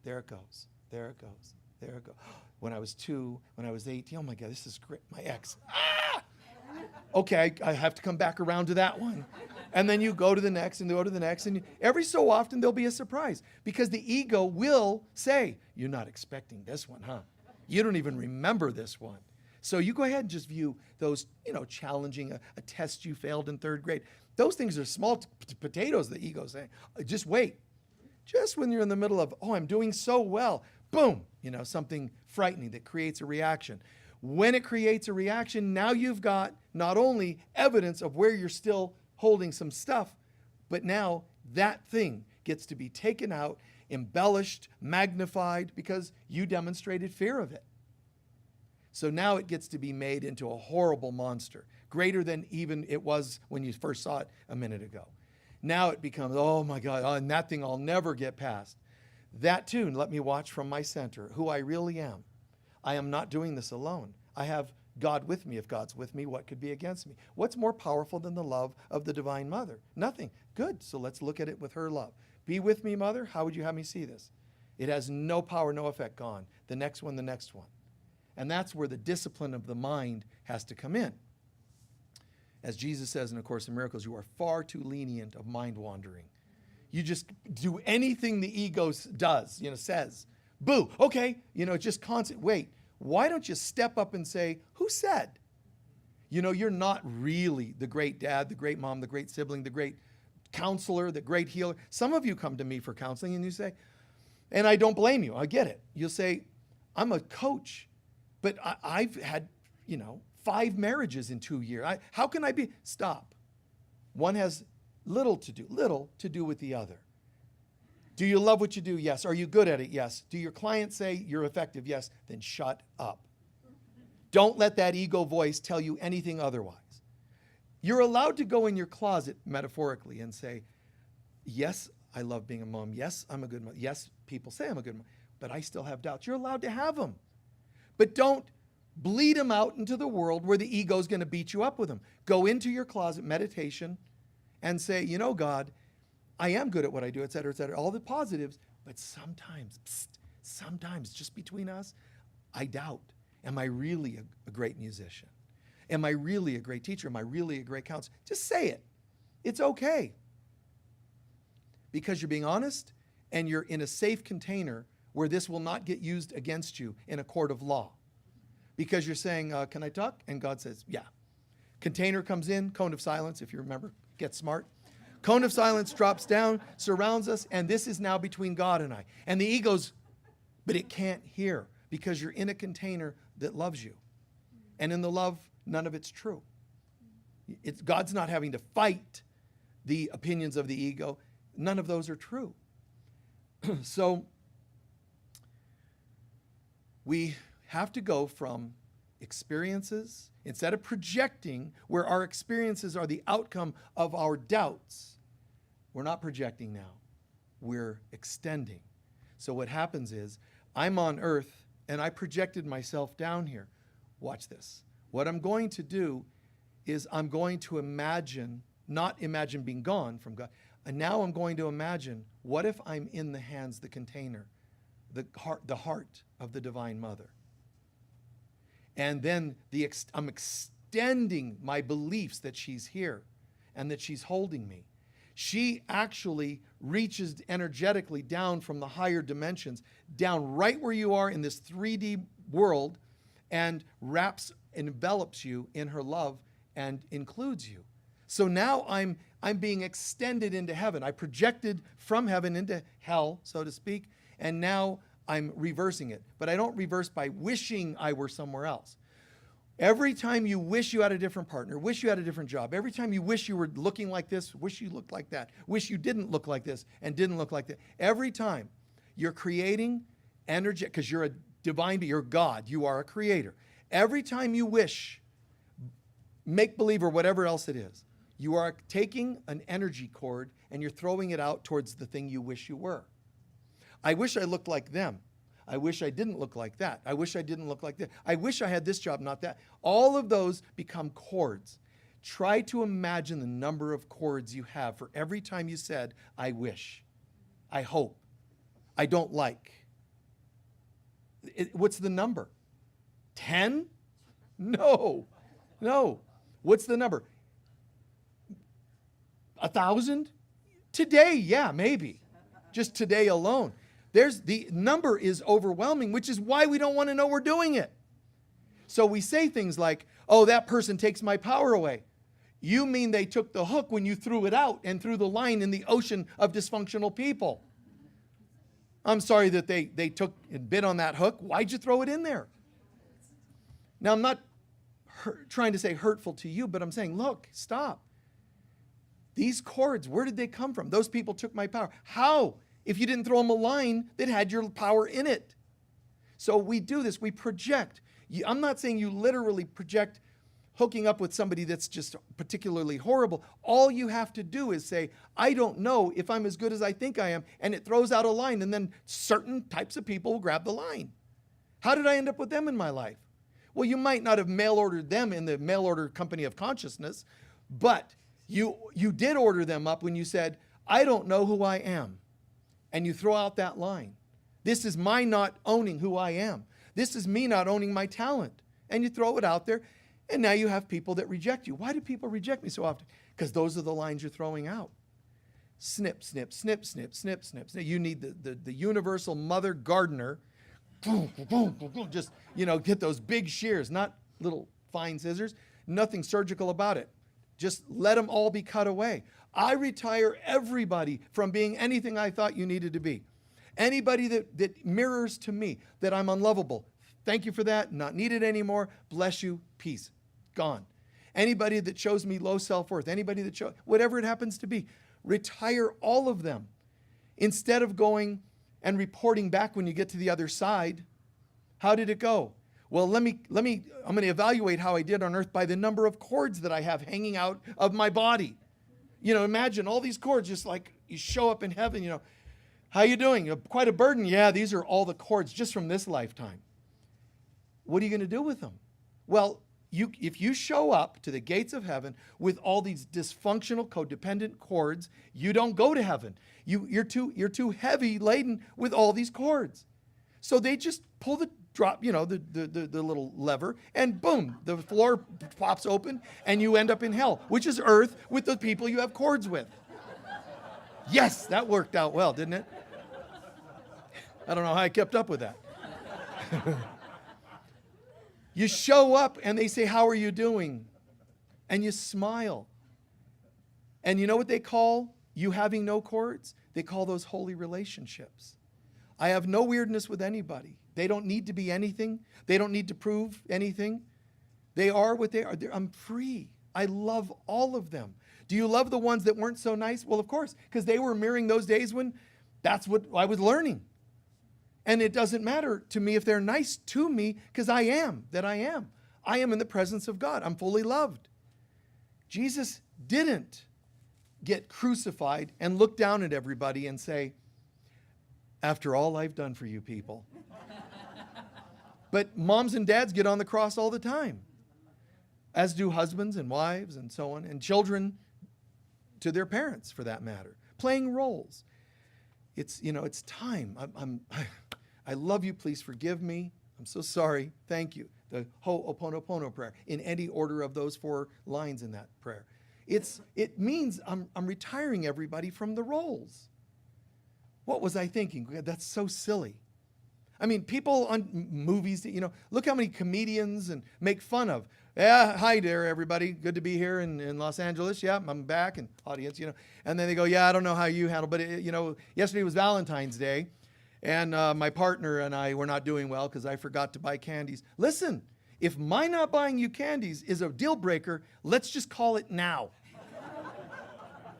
there it goes, there it goes, there it goes. When I was 2, when I was 18, oh my God, this is great, my ex. Ah! Okay, I have to come back around to that one. And then you go to the next and go to the next. And every so often there'll be a surprise because the ego will say, you're not expecting this one, huh? You don't even remember this one. So you go ahead and just view those, challenging a test you failed in 3rd grade. Those things are small potatoes, the ego's saying. Just wait. Just when you're in the middle of, I'm doing so well, boom, something frightening that creates a reaction. When it creates a reaction, now you've got not only evidence of where you're still holding some stuff, but now that thing gets to be taken out, embellished, magnified, because you demonstrated fear of it. So now it gets to be made into a horrible monster, greater than even it was when you first saw it a minute ago. Now it becomes, oh my God, and that thing I'll never get past. That too, let me watch from my center, who I really am. I am not doing this alone. I have God with me. If God's with me, what could be against me? What's more powerful than the love of the Divine Mother? Nothing. Good. So let's look at it with her love. Be with me, Mother. How would you have me see this? It has no power, no effect. Gone. The next one, the next one. And that's where the discipline of the mind has to come in. As Jesus says in A Course in Miracles, you are far too lenient of mind wandering. You just do anything the ego does, says. Boo. Okay. It's just constant. Wait. Why don't you step up and say, who said? You're not really the great dad, the great mom, the great sibling, the great counselor, the great healer. Some of you come to me for counseling and you say, and I don't blame you. I get it. You'll say, I'm a coach, but I've had, 5 marriages in 2 years. How can I be? Stop. One has little to do with the other. Do you love what you do? Yes. Are you good at it? Yes. Do your clients say you're effective? Yes. Then shut up. Don't let that ego voice tell you anything otherwise. You're allowed to go in your closet, metaphorically, and say, yes, I love being a mom. Yes, I'm a good mom. Yes, people say I'm a good mom. But I still have doubts. You're allowed to have them. But don't bleed them out into the world where the ego is going to beat you up with them. Go into your closet, meditation, and say, you know, God, I am good at what I do, et cetera, all the positives, but sometimes, just between us, I doubt. Am I really a great musician? Am I really a great teacher? Am I really a great counselor? Just say it. It's okay. Because you're being honest and you're in a safe container where this will not get used against you in a court of law. Because you're saying, can I talk? And God says, yeah. Container comes in, cone of silence, if you remember, get smart. Cone of silence drops down, surrounds us, and this is now between God and I. And the ego's, but it can't hear because you're in a container that loves you. And in the love, none of it's true. God's not having to fight the opinions of the ego. None of those are true. So we have to go from experiences, instead of projecting where our experiences are the outcome of our doubts, we're not projecting now. We're extending. So what happens is, I'm on earth and I projected myself down here. Watch this. What I'm going to do is I'm going to imagine, not imagine being gone from God, and now I'm going to imagine, what if I'm in the hands, the container, the heart of the Divine Mother? And then I'm extending my beliefs that she's here and that she's holding me. She actually reaches energetically down from the higher dimensions, down right where you are in this 3D world, and wraps, envelops you in her love and includes you. So now I'm being extended into heaven. I projected from heaven into hell, so to speak, and now I'm reversing it. But I don't reverse by wishing I were somewhere else. Every time you wish you had a different partner, wish you had a different job, every time you wish you were looking like this, wish you looked like that, wish you didn't look like this and didn't look like that, every time you're creating energy, because you're a divine being, you're God, you are a creator. Every time you wish, make-believe or whatever else it is, you are taking an energy cord and you're throwing it out towards the thing you wish you were. I wish I looked like them. I wish I didn't look like that. I wish I didn't look like that. I wish I had this job, not that. All of those become cords. Try to imagine the number of cords you have for every time you said, I wish, I hope, I don't like. What's the number? 10? No. What's the number? 1,000? Today, yeah, maybe. Just today alone. The number is overwhelming, which is why we don't want to know we're doing it. So we say things like, oh, that person takes my power away. You mean they took the hook when you threw it out and threw the line in the ocean of dysfunctional people. I'm sorry that they took and bit on that hook. Why'd you throw it in there? Now, I'm not trying to say hurtful to you, but I'm saying, look, stop. These cords, where did they come from? Those people took my power. How? If you didn't throw them a line that had your power in it. So we do this, we project. I'm not saying you literally project hooking up with somebody that's just particularly horrible. All you have to do is say, I don't know if I'm as good as I think I am, and it throws out a line, and then certain types of people will grab the line. How did I end up with them in my life? Well, you might not have mail-ordered them in the mail-order company of consciousness, but you did order them up when you said, I don't know who I am. And you throw out that line. This is my not owning who I am. This is me not owning my talent. And you throw it out there, and now you have people that reject you. Why do people reject me so often? Because those are the lines you're throwing out. Snip, snip, snip, snip, snip, snip. You need the universal mother gardener. Just, get those big shears, not little fine scissors. Nothing surgical about it. Just let them all be cut away. I retire everybody from being anything I thought you needed to be. Anybody that mirrors to me that I'm unlovable, thank you for that, not needed anymore, bless you, peace, gone. Anybody that shows me low self-worth, anybody that shows, whatever it happens to be, retire all of them. Instead of going and reporting back when you get to the other side, how did it go? Well, I'm going to evaluate how I did on earth by the number of cords that I have hanging out of my body. Imagine all these cords, just like you show up in heaven, how you doing? You're quite a burden. Yeah, these are all the cords just from this lifetime. What are you going to do with them? Well, if you show up to the gates of heaven with all these dysfunctional, codependent cords, you don't go to heaven. You're too heavy laden with all these cords. So they just pull the drop, the little lever, and boom, the floor pops open, and you end up in hell, which is earth with the people you have cords with. Yes, that worked out well, didn't it? I don't know how I kept up with that. You show up and they say, "How are you doing?" And you smile. And you know what they call you having no cords? They call those holy relationships. I have no weirdness with anybody. They don't need to be anything. They don't need to prove anything. They are what they are. I'm free. I love all of them. Do you love the ones that weren't so nice? Well, of course, because they were mirroring those days when that's what I was learning. And it doesn't matter to me if they're nice to me, because I am that I am. I am in the presence of God. I'm fully loved. Jesus didn't get crucified and look down at everybody and say, "After all I've done for you people." But moms and dads get on the cross all the time, as do husbands and wives and so on, and children to their parents, for that matter, playing roles. It's time. I love you. Please forgive me. I'm so sorry. Thank you. The Ho'oponopono prayer in any order of those 4 lines in that prayer. It means I'm retiring everybody from the roles. What was I thinking? God, that's so silly. I mean, people on movies, look how many comedians and make fun of. "Yeah, hi there, everybody. Good to be here in Los Angeles. Yeah, I'm back." And audience, And then they go, "Yeah, I don't know how you handle, but yesterday was Valentine's Day, and my partner and I were not doing well because I forgot to buy candies." Listen, if my not buying you candies is a deal breaker, let's just call it now.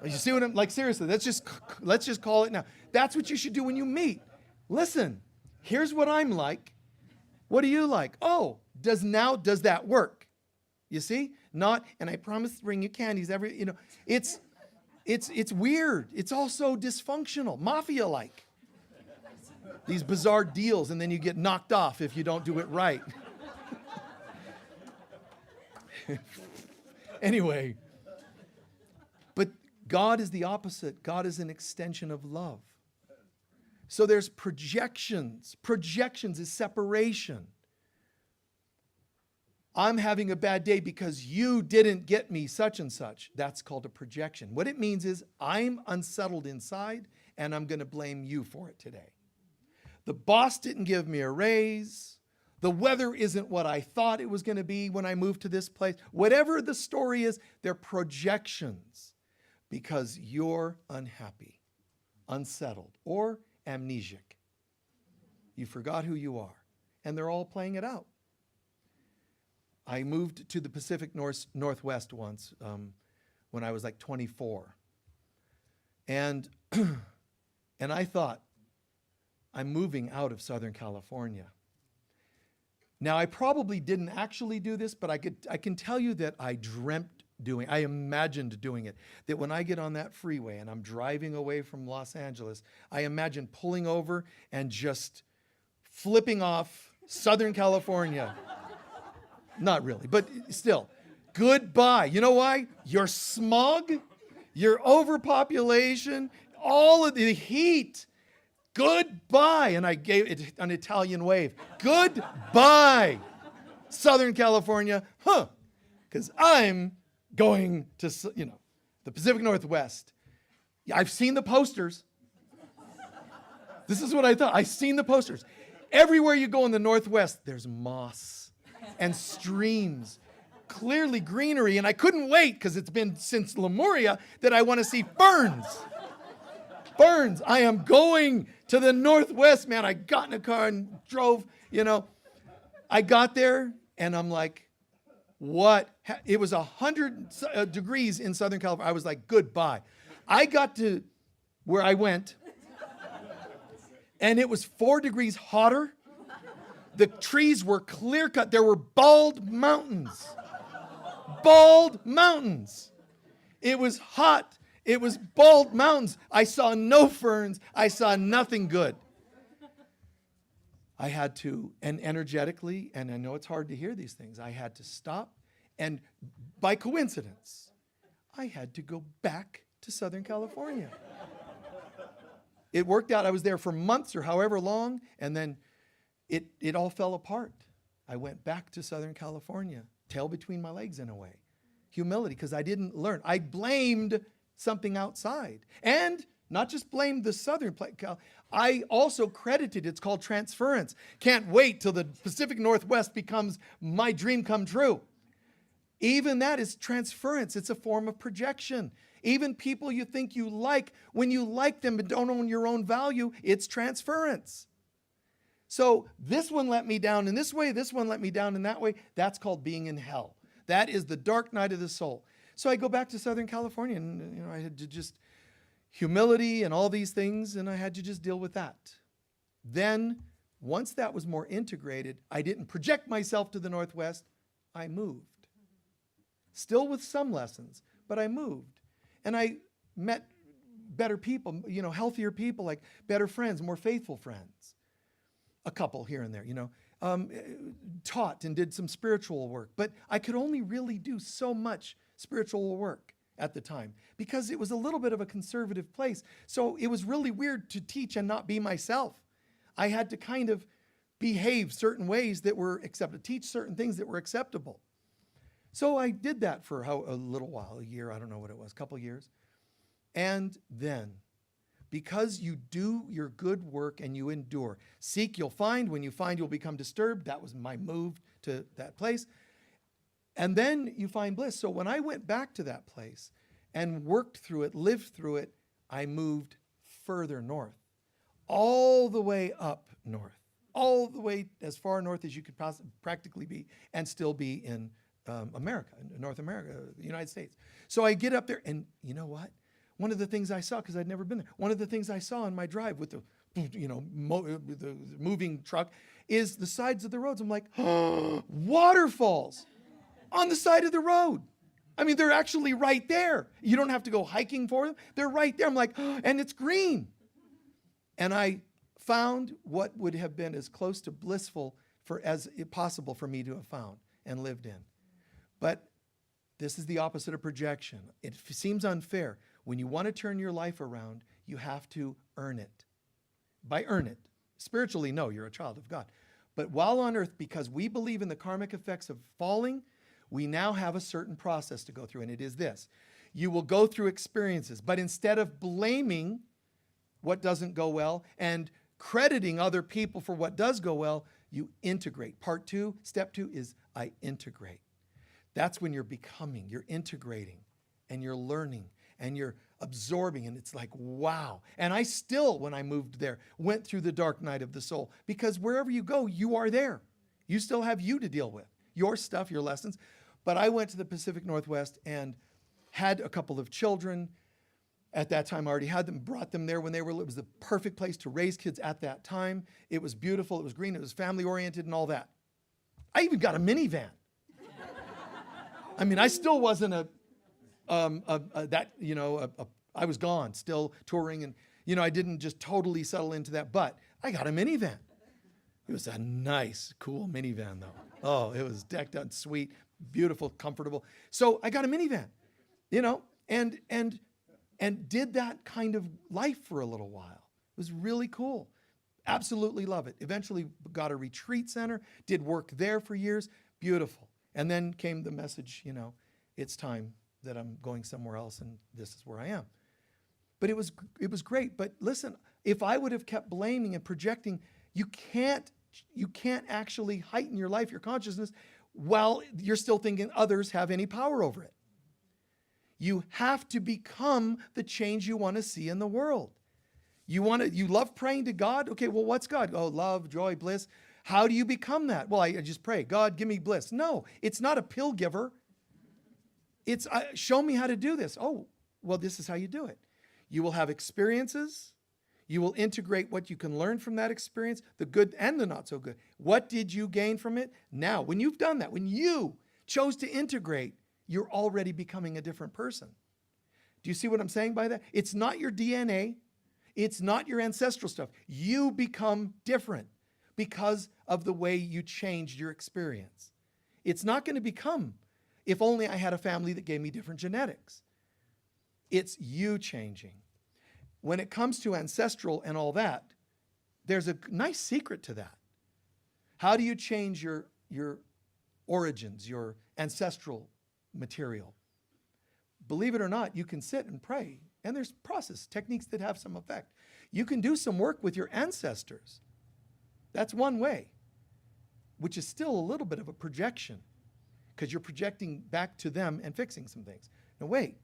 You see what I'm like? Seriously, let's just call it now. That's what you should do when you meet. Listen, here's what I'm like. What do you like? Oh, does that work? You see? Not, and I promise to bring you candies it's weird. It's also dysfunctional, mafia-like. These bizarre deals, and then you get knocked off if you don't do it right. Anyway, but God is the opposite. God is an extension of love. So there's projections. Projections is separation. I'm having a bad day because you didn't get me such and such. That's called a projection. What it means is I'm unsettled inside and I'm going to blame you for it today. The boss didn't give me a raise. The weather isn't what I thought it was going to be when I moved to this place. Whatever the story is, they're projections because you're unhappy, unsettled, or amnesic. You forgot who you are. And they're all playing it out. I moved to the Pacific Northwest once when I was like 24. And I thought, I'm moving out of Southern California. Now, I probably didn't actually do this, but I can tell you that I imagined doing it. That when I get on that freeway and I'm driving away from Los Angeles, I imagine pulling over and just flipping off Southern California. Not really, but still. Goodbye. You know why? Your smog, your overpopulation, all of the heat. Goodbye. And I gave it an Italian wave. Goodbye, Southern California. Because I'm going to, the Pacific Northwest. I've seen the posters. This is what I thought. I've seen the posters. Everywhere you go in the Northwest, there's moss and streams, clearly greenery. And I couldn't wait, because it's been since Lemuria that I want to see ferns. Ferns. I am going to the Northwest, man. I got in a car and drove, I got there and I'm like, what? It was 100 degrees in Southern California. I was like, goodbye. I got to where I went and it was 4 degrees hotter. The trees were clear cut. There were bald mountains. Bald mountains. It was hot. It was bald mountains. I saw no ferns. I saw nothing good. I had to, and energetically, and I know it's hard to hear these things, I had to stop. And by coincidence, I had to go back to Southern California. It worked out. I was there for months or however long, and then it all fell apart. I went back to Southern California, tail between my legs in a way. Humility, because I didn't learn. I blamed something outside. And not just blamed the Southern place. I also credited, it's called transference. Can't wait till the Pacific Northwest becomes my dream come true. Even that is transference. It's a form of projection. Even people you think you like, when you like them and don't own your own value, it's transference. So this one let me down in this way, this one let me down in that way. That's called being in hell. That is the dark night of the soul. So I go back to Southern California, and I had to just humility and all these things, and I had to just deal with that. Then, once that was more integrated, I didn't project myself to the Northwest. I moved. Still with some lessons, but I moved. And I met better people, healthier people, like better friends, more faithful friends. A couple here and there, taught and did some spiritual work. But I could only really do so much spiritual work at the time because it was a little bit of a conservative place. So it was really weird to teach and not be myself. I had to kind of behave certain ways that were acceptable, teach certain things that were acceptable. So I did that for a little while, a year, I don't know what it was, a couple years. And then, because you do your good work and you endure, seek, you'll find. When you find, you'll become disturbed. That was my move to that place. And then you find bliss. So when I went back to that place and worked through it, lived through it, I moved further north, all the way up north, all the way as far north as you could practically be and still be in America, North America, the United States. So I get up there, and you know what? One of the things I saw, because I'd never been there, one of the things I saw on my drive with the moving truck is the sides of the roads. I'm like, oh, waterfalls on the side of the road. I mean, they're actually right there. You don't have to go hiking for them. They're right there. I'm like, oh, and it's green. And I found what would have been as close to blissful as possible for me to have found and lived in. But this is the opposite of projection. It seems unfair. When you want to turn your life around, you have to earn it. By earn it. Spiritually, no, you're a child of God. But while on earth, because we believe in the karmic effects of falling, we now have a certain process to go through, and it is this. You will go through experiences, but instead of blaming what doesn't go well and crediting other people for what does go well, you integrate. Part 2, step 2 is I integrate. That's when you're becoming, you're integrating, and you're learning, and you're absorbing, and it's like, wow. And I still, when I moved there, went through the dark night of the soul, because wherever you go, you are there. You still have you to deal with, your stuff, your lessons. But I went to the Pacific Northwest and had a couple of children. At that time, I already had them, brought them there when they were, it was the perfect place to raise kids at that time. It was beautiful, it was green, it was family-oriented and all that. I even got a minivan. I mean, I still wasn't I was gone, still touring, and, I didn't just totally settle into that, but I got a minivan. It was a nice, cool minivan, though. Oh, it was decked out, sweet, beautiful, comfortable. So I got a minivan, and did that kind of life for a little while. It was really cool. Absolutely love it. Eventually got a retreat center, did work there for years. Beautiful. And then came the message, it's time that I'm going somewhere else, and this is where I am. But it was great. But listen, if I would have kept blaming and projecting, you can't actually heighten your life, your consciousness, while you're still thinking others have any power over it. You have to become the change you want to see in the world. You love praying to God? Okay, well, what's God? Oh, love, joy, bliss. How do you become that? Well, I just pray, God, give me bliss. No, it's not a pill giver. It's show me how to do this. Oh, well, this is how you do it. You will have experiences. You will integrate what you can learn from that experience, the good and the not so good. What did you gain from it? Now, when you've done that, when you chose to integrate, you're already becoming a different person. Do you see what I'm saying by that? It's not your DNA. It's not your ancestral stuff. You become different. because of the way you changed your experience. It's not going to become, if only I had a family that gave me different genetics. It's you changing. When it comes to ancestral and all that, there's a nice secret to that. How do you change your origins, your ancestral material? Believe it or not, you can sit and pray, and there's process, techniques that have some effect. You can do some work with your ancestors. That's one way, which is still a little bit of a projection, because you're projecting back to them and fixing some things. Now wait,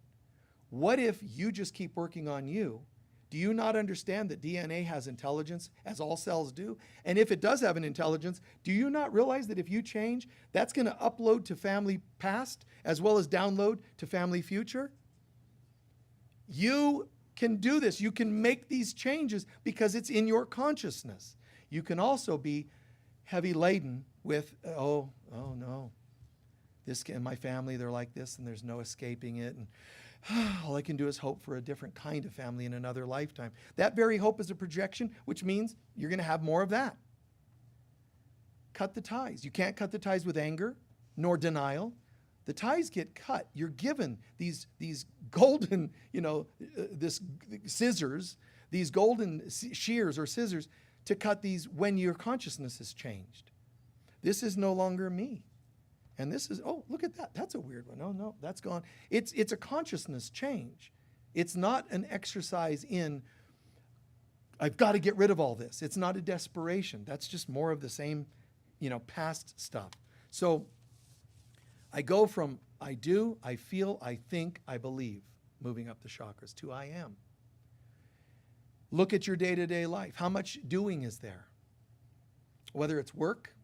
what if you just keep working on you? Do you not understand that DNA has intelligence, as all cells do? And if it does have an intelligence, do you not realize that if you change, that's going to upload to family past as well as download to family future? You can do this. You can make these changes because it's in your consciousness. You can also be heavy laden with, oh no, this in my family, they're like this and there's no escaping it. And all I can do is hope for a different kind of family in another lifetime. That very hope is a projection, which means you're going to have more of that. Cut the ties. You can't cut the ties with anger nor denial. The ties get cut. You're given these golden, this scissors, these golden shears or scissors to cut these when your consciousness has changed. This is no longer me. And this is, oh, look at that. That's a weird one. No, that's gone. It's a consciousness change. It's not an exercise in, I've got to get rid of all this. It's not a desperation. That's just more of the same, past stuff. So I go from I do, I feel, I think, I believe, moving up the chakras, to I am. Look at your day-to-day life. How much doing is there? Whether it's work,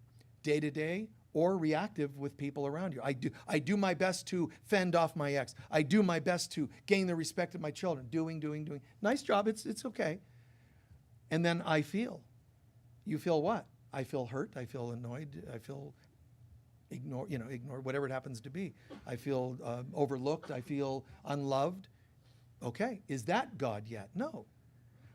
day-to-day, or reactive with people around you. I do my best to fend off my ex. I do my best to gain the respect of my children. Doing. Nice job. It's okay. And then I feel. You feel what? I feel hurt. I feel annoyed. I feel ignored, whatever it happens to be. I feel overlooked. I feel unloved. Okay. Is that God yet? No.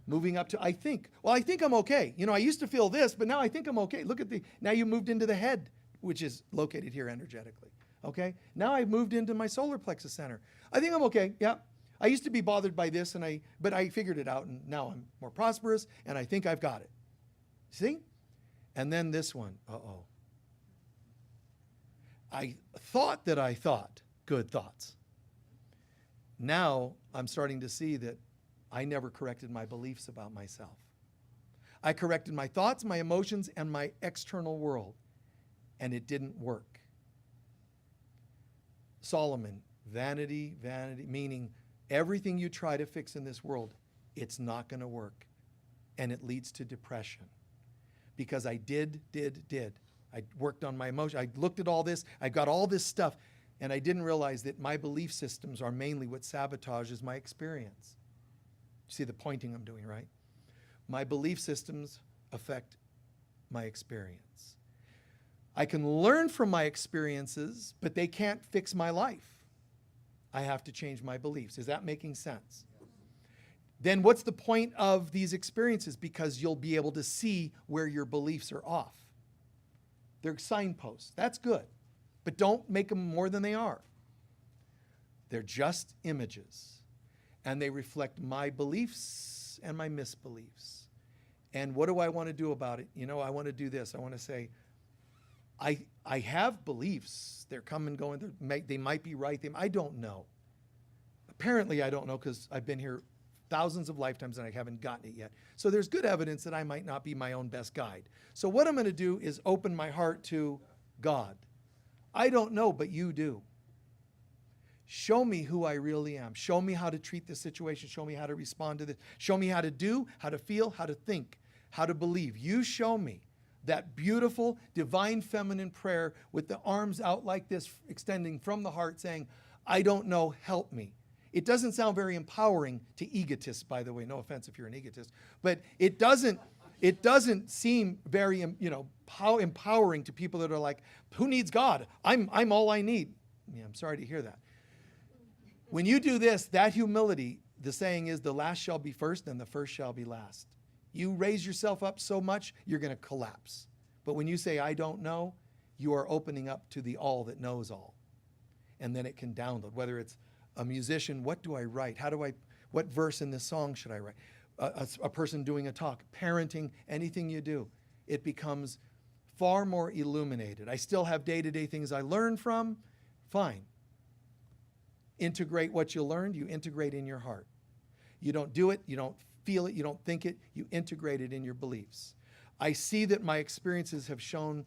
Moving up to I think. Well, I think I'm okay. I used to feel this, but now I think I'm okay. Look at now you moved into the head, which is located here energetically, okay? Now I've moved into my solar plexus center. I think I'm okay, yeah. I used to be bothered by this, but I figured it out, and now I'm more prosperous, and I think I've got it. See? And then this one, I thought that I thought good thoughts. Now I'm starting to see that I never corrected my beliefs about myself. I corrected my thoughts, my emotions, and my external world. And it didn't work. Solomon, vanity, meaning everything you try to fix in this world, it's not going to work. And it leads to depression. Because I did. I worked on my emotion. I looked at all this. I got all this stuff. And I didn't realize that my belief systems are mainly what sabotages my experience. See the pointing I'm doing, right? My belief systems affect my experience. I can learn from my experiences, but they can't fix my life. I have to change my beliefs. Is that making sense? Then what's the point of these experiences? Because you'll be able to see where your beliefs are off. They're signposts. That's good. But don't make them more than they are. They're just images. And they reflect my beliefs and my misbeliefs. And what do I want to do about it? I want to do this. I want to say, I have beliefs. They're come and going. They might be right. I don't know. Apparently, I don't know because I've been here thousands of lifetimes and I haven't gotten it yet. So there's good evidence that I might not be my own best guide. So what I'm going to do is open my heart to God. I don't know, but you do. Show me who I really am. Show me how to treat this situation. Show me how to respond to this. Show me how to do, how to feel, how to think, how to believe. You show me. That beautiful, divine feminine prayer with the arms out like this, extending from the heart, saying, I don't know, help me. It doesn't sound very empowering to egotists, by the way. No offense if you're an egotist. But it doesn't seem very, empowering to people that are like, who needs God? I'm all I need. Yeah, I'm sorry to hear that. When you do this, that humility, the saying is, the last shall be first and the first shall be last. You raise yourself up so much, you're going to collapse. But when you say, I don't know, you are opening up to the all that knows all. And then it can download, whether it's a musician, what do I write? What verse in this song should I write? A person doing a talk, parenting, anything you do, it becomes far more illuminated. I still have day-to-day things I learn from, fine. Integrate what you learned, you integrate in your heart. You don't do it, you don't feel it, you don't think it, you integrate it in your beliefs. I see that my experiences have shown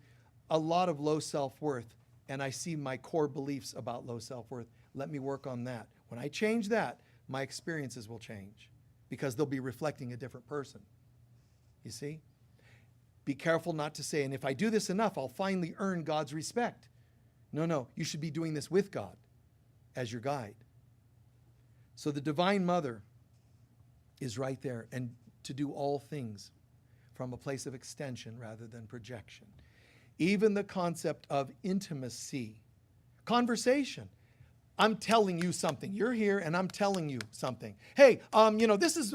a lot of low self-worth, and I see my core beliefs about low self-worth. Let me work on that. When I change that, my experiences will change because they'll be reflecting a different person. You see? Be careful not to say, and if I do this enough, I'll finally earn God's respect. No, you should be doing this with God as your guide. So the Divine Mother is right there, and to do all things from a place of extension rather than projection. Even the concept of intimacy, conversation. I'm telling you something. You're here and I'm telling you something. Hey, this is,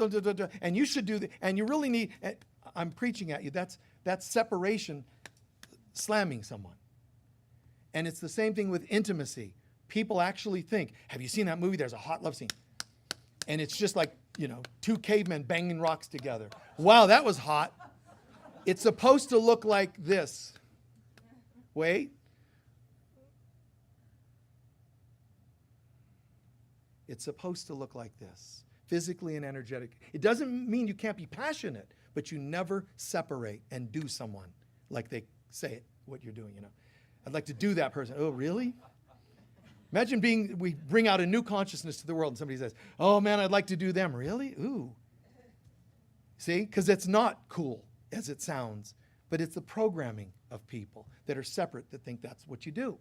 and you should do that, and you really need, I'm preaching at you. That's separation, slamming someone. And it's the same thing with intimacy. People actually think, have you seen that movie? There's a hot love scene. And it's just like, two cavemen banging rocks together. Wow, that was hot. It's supposed to look like this. Wait. It's supposed to look like this, physically and energetic. It doesn't mean you can't be passionate, but you never separate and do someone like they say it, what you're doing, I'd like to do that person. Oh, really? Imagine we bring out a new consciousness to the world and somebody says, oh man, I'd like to do them. Really? Ooh. See? Because it's not cool as it sounds, but it's the programming of people that are separate that think that's what you do.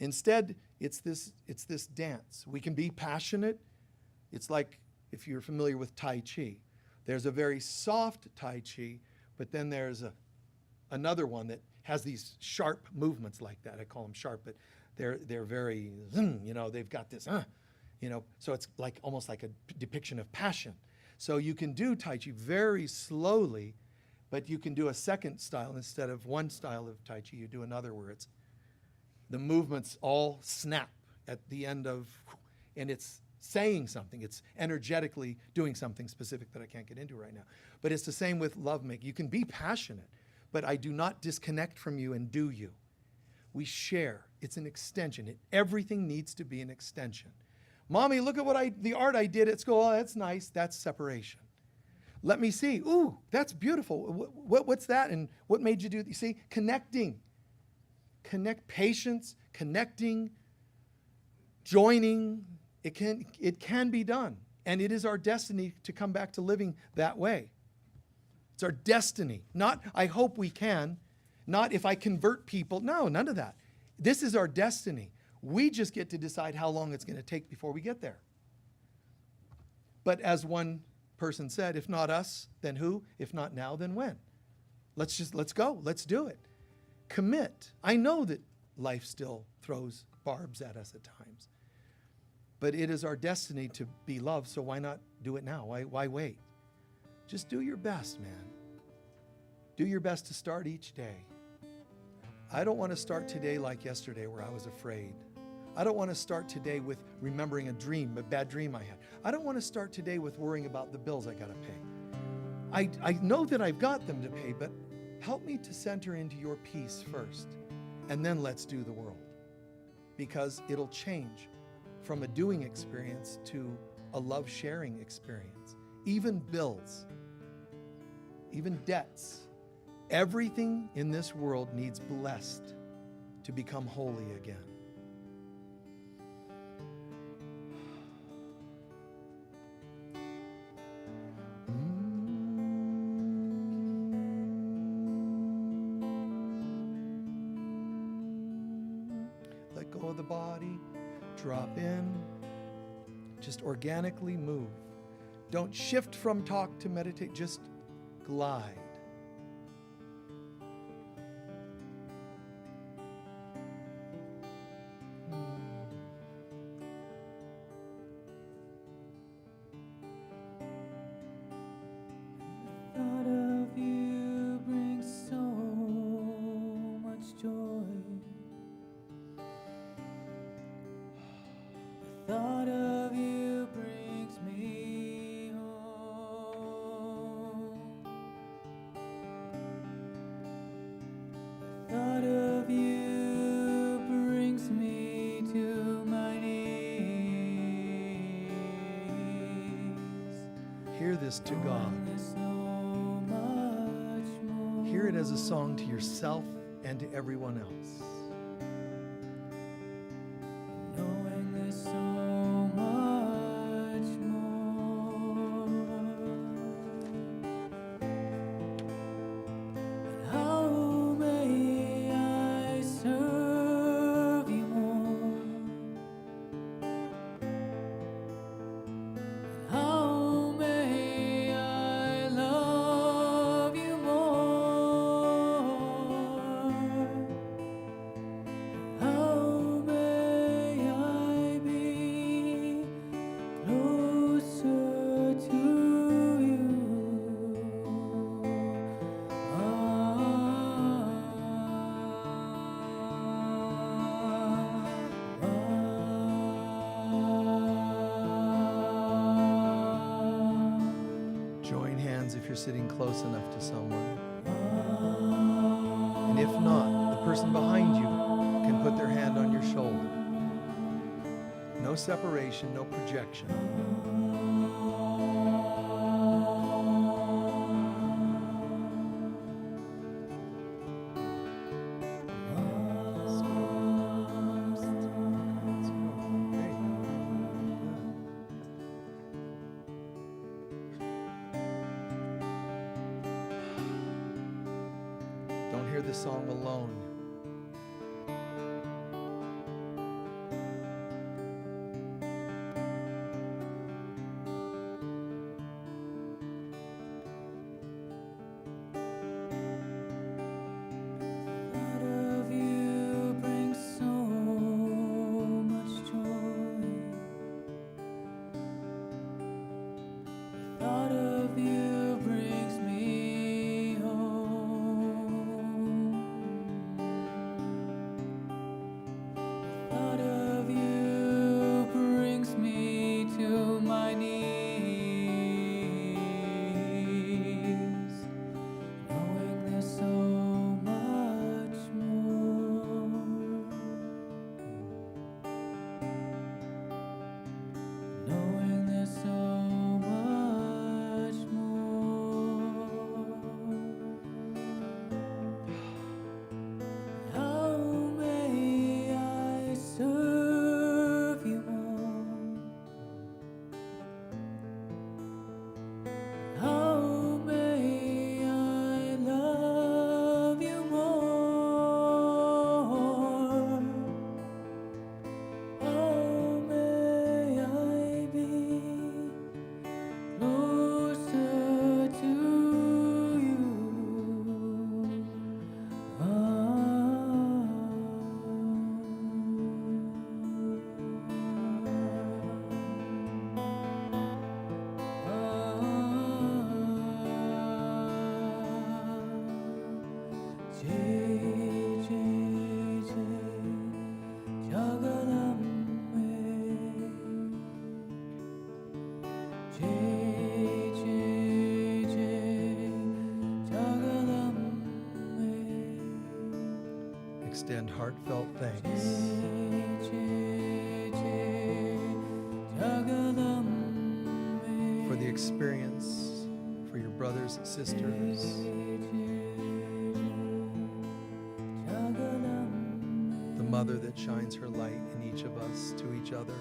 Instead, it's this dance. We can be passionate. It's like if you're familiar with Tai Chi. There's a very soft Tai Chi, but then there's another one that has these sharp movements like that. I call them sharp, but they're very, they've got this, so it's like almost like a depiction of passion. So you can do Tai Chi very slowly, but you can do a second style. Instead of one style of Tai Chi, you do another where it's the movements all snap at the end of, and it's saying something. It's energetically doing something specific that I can't get into right now. But it's the same with lovemaking. You can be passionate, but I do not disconnect from you and do you. We share. It's an extension. Everything needs to be an extension. Mommy, look at the art I did at school. Oh, that's nice. That's separation. Let me see. Ooh, that's beautiful. What's that? And what made you do that? You see, connecting. Connect, patience, connecting, joining. It can be done. And it is our destiny to come back to living that way. It's our destiny. Not, I hope we can. Not if I convert people. No, none of that. This is our destiny. We just get to decide how long it's going to take before we get there. But as one person said, if not us, then who? If not now, then when? Let's go. Let's do it. Commit. I know that life still throws barbs at us at times. But it is our destiny to be loved, so why not do it now? Why wait? Just do your best, man. Do your best to start each day. I don't want to start today like yesterday where I was afraid. I don't want to start today with remembering a bad dream I had. I don't want to start today with worrying about the bills I got to pay. I know that I've got them to pay, but help me to center into your peace first, and then let's do the world. Because it'll change from a doing experience to a love-sharing experience. Even bills, even debts. Everything in this world needs blessed to become holy again. Let go of the body, drop in, just organically move. Don't shift from talk to meditate, just glide. Thought this to God. Hear it as a song to yourself and to everyone else. Knowing there's so much more. And how may I serve you more? And how may I love you more? How may I be closer to you? Join hands if you're sitting close enough to someone. And if not, the person behind you can put their hand on your shoulder. No separation, no projection. Don't hear the song alone. Thought of you brings so much joy. Thought of you brings me home. Thought of you brings me to my knees. Knowing there's so much more. Knowing there's so much more. How may I serve you more? How may I love you more? How may I be closer to you? Extend heartfelt thanks for the experience, for your brothers and sisters, the mother that shines her light in each of us to each other.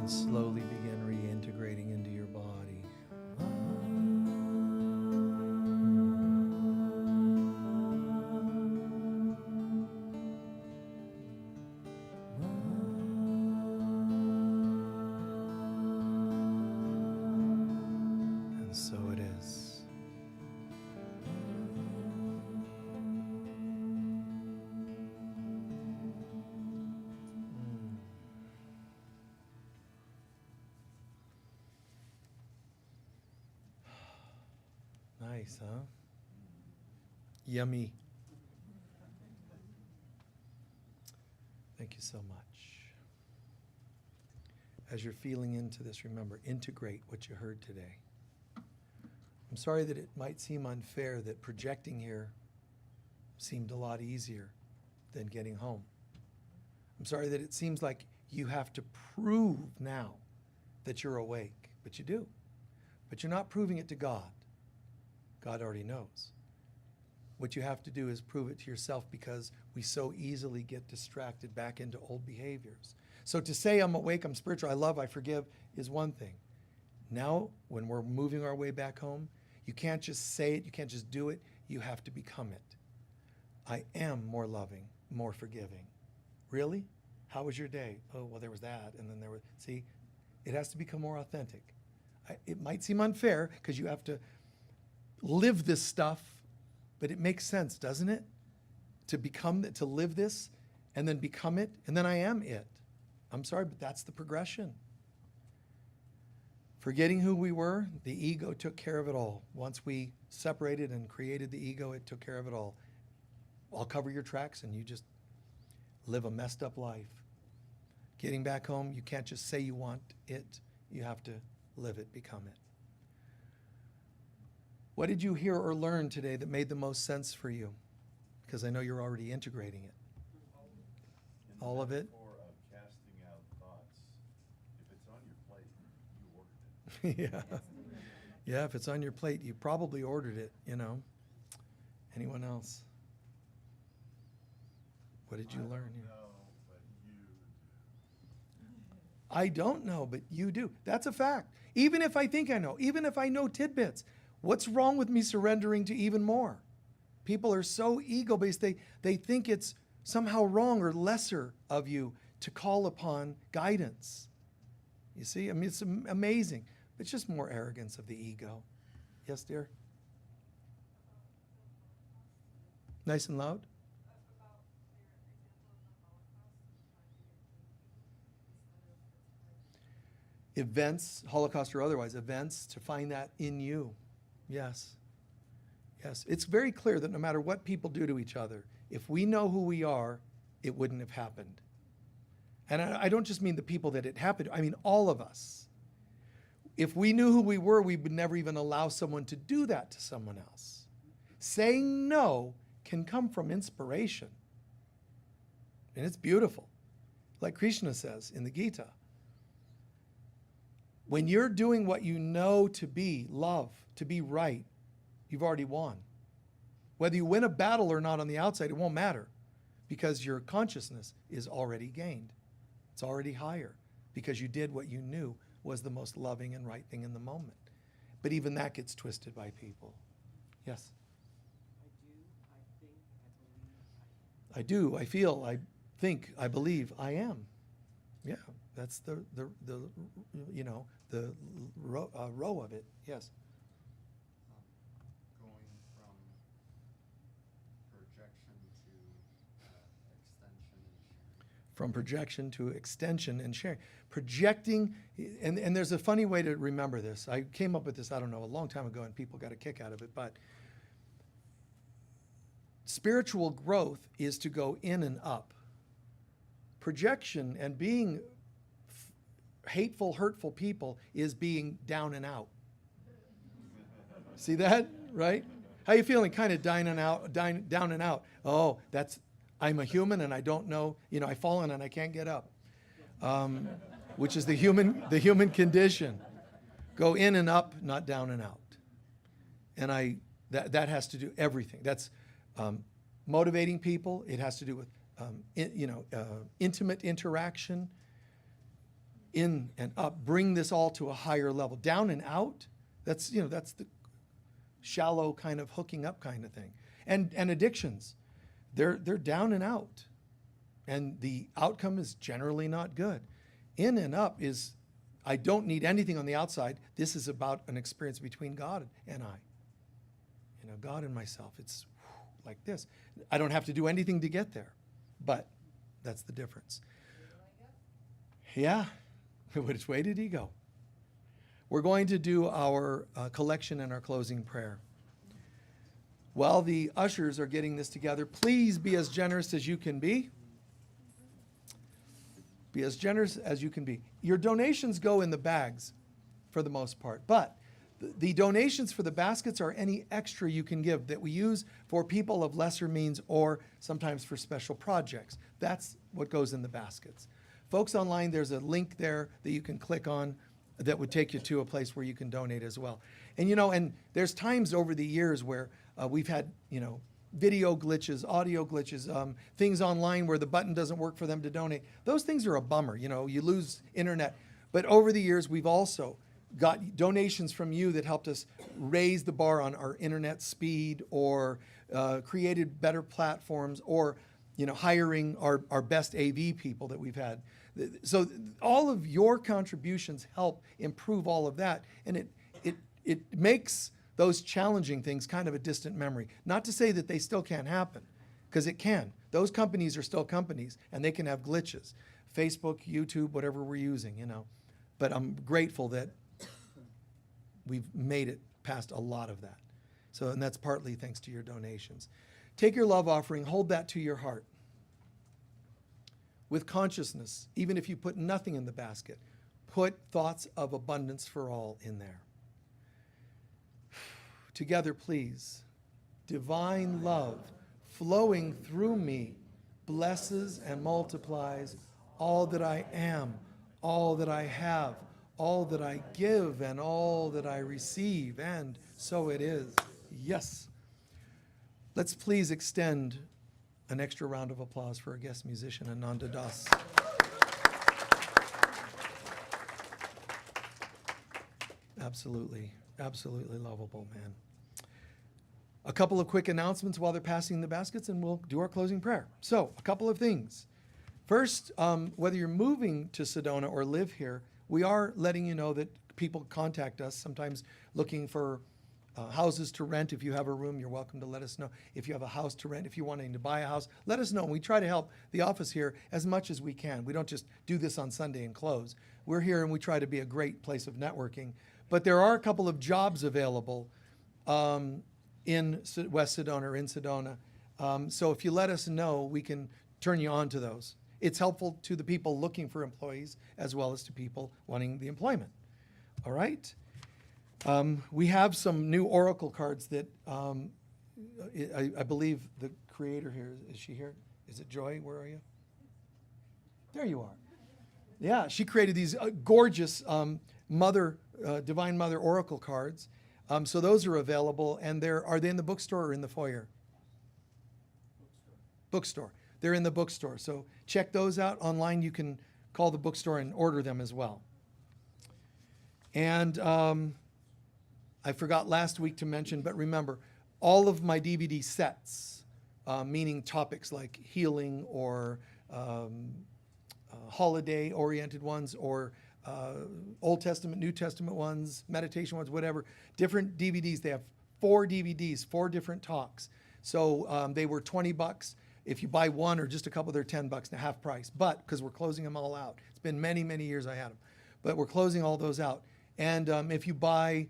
And slowly begin reintegrating into your body. And so it is. Nice, huh? Yummy. Thank you so much. As you're feeling into this, remember, integrate what you heard today. I'm sorry that it might seem unfair that projecting here seemed a lot easier than getting home. I'm sorry that it seems like you have to prove now that you're awake, but you do. But you're not proving it to God. God already knows. What you have to do is prove it to yourself, because we so easily get distracted back into old behaviors. So to say I'm awake, I'm spiritual, I love, I forgive is one thing. Now, when we're moving our way back home, you can't just say it, you can't just do it, you have to become it. I am more loving, more forgiving. Really? How was your day? Oh, well, there was that, and then there was, see, it has to become more authentic. It might seem unfair because you have to live this stuff, but it makes sense, doesn't it? To become, to live this, and then become it, and then I am it. I'm sorry, but that's the progression. Forgetting who we were, the ego took care of it all. Once we separated and created the ego, it took care of it all. I'll cover your tracks, and you just live a messed up life. Getting back home, you can't just say you want it. You have to live it, become it. What did you hear or learn today that made the most sense for you? Because I know you're already integrating it. All of it? Metaphor of casting out thoughts. If it's on your plate, you ordered it. Yeah. Yeah, if it's on your plate, you probably ordered it, you know. Anyone else? What did you learn? No, but you do. I don't know, but you do. That's a fact. Even if I think I know, even if I know tidbits, what's wrong with me surrendering to even more? People are so ego-based, they think it's somehow wrong or lesser of you to call upon guidance. You see, I mean, it's amazing. It's just more arrogance of the ego. Yes, dear? Nice and loud? Events, Holocaust or otherwise, events, to find that in you. Yes. Yes. It's very clear that no matter what people do to each other, if we know who we are, it wouldn't have happened. And I don't just mean the people that it happened to, I mean all of us. If we knew who we were, we would never even allow someone to do that to someone else. Saying no can come from inspiration. And it's beautiful. Like Krishna says in the Gita. When you're doing what you know to be love, to be right, you've already won. Whether you win a battle or not on the outside, it won't matter, because your consciousness is already gained. It's already higher because you did what you knew was the most loving and right thing in the moment. But even that gets twisted by people. Yes? I do, I feel, I think, I believe, I am. Yeah, that's the you know, the row of it. Yes. Going from projection to extension and sharing. From projection to extension and sharing. Projecting, and there's a funny way to remember this. I came up with this, I don't know, a long time ago, and people got a kick out of it, but spiritual growth is to go in and up. Projection and being hateful, hurtful people is being down and out. See that, right? How you feeling? Kind of down and out. Oh, I'm a human and I don't know, you know, I've fallen and I can't get up. Which is the human condition. Go in and up, not down and out. And that has to do everything. That's motivating people. It has to do with intimate interaction. In and up, bring this all to a higher level. Down and out, that's the shallow kind of hooking up kind of thing. And addictions, they're down and out. And the outcome is generally not good. In and up is, I don't need anything on the outside. This is about an experience between God and I. You know, God and myself. It's like this. I don't have to do anything to get there. But that's the difference. Yeah. Which way did he go? We're going to do our collection and our closing prayer. While the ushers are getting this together, please be as generous as you can be. Be as generous as you can be. Your donations go in the bags for the most part, but the donations for the baskets are any extra you can give that we use for people of lesser means or sometimes for special projects. That's what goes in the baskets. folks online, there's a link there that you can click on that would take you to a place where you can donate as well. And and there's times over the years where we've had video glitches, audio glitches, things online where the button doesn't work for them to donate. Those things are a bummer. You lose internet. But over the years, we've also got donations from you that helped us raise the bar on our internet speed, or created better platforms, or hiring our best AV people that we've had. So all of your contributions help improve all of that, and it makes those challenging things kind of a distant memory. Not to say that they still can't happen, because it can. Those companies are still companies, and they can have glitches. Facebook, YouTube, whatever we're using, But I'm grateful that we've made it past a lot of that. So, and that's partly thanks to your donations. Take your love offering, hold that to your heart. With consciousness, even if you put nothing in the basket, put thoughts of abundance for all in there. Together, please. Divine love flowing through me blesses and multiplies all that I am, all that I have, all that I give, and all that I receive. And so it is. Yes. Let's please extend an extra round of applause for our guest musician, Ananda Das. Absolutely, absolutely lovable, man. A couple of quick announcements while they're passing the baskets, and we'll do our closing prayer. So, a couple of things. First, whether you're moving to Sedona or live here, we are letting you know that people contact us, sometimes looking for houses to rent. If you have a room, you're welcome to let us know. If you have a house to rent, if you're wanting to buy a house, let us know. And we try to help the office here as much as we can. We don't just do this on Sunday and close. We're here and we try to be a great place of networking. But there are a couple of jobs available in West Sedona or in Sedona. So if you let us know, we can turn you on to those. It's helpful to the people looking for employees as well as to people wanting the employment. All right? We have some new Oracle cards that I believe the creator here, is she here? Is it Joy? Where are you? There you are. Yeah, she created these gorgeous Divine Mother Oracle cards. So those are available, and are they in the bookstore or in the foyer? Bookstore. They're in the bookstore. So check those out. Online, you can call the bookstore and order them as well. And I forgot last week to mention, but remember, all of my DVD sets, meaning topics like healing or holiday-oriented ones, or Old Testament, New Testament ones, meditation ones, whatever, different DVDs. They have 4 DVDs, 4 different talks. So they were $20. If you buy one or just a couple, they're $10 now, half price. But because we're closing them all out, it's been many, many years I had them, but we're closing all those out. And if you buy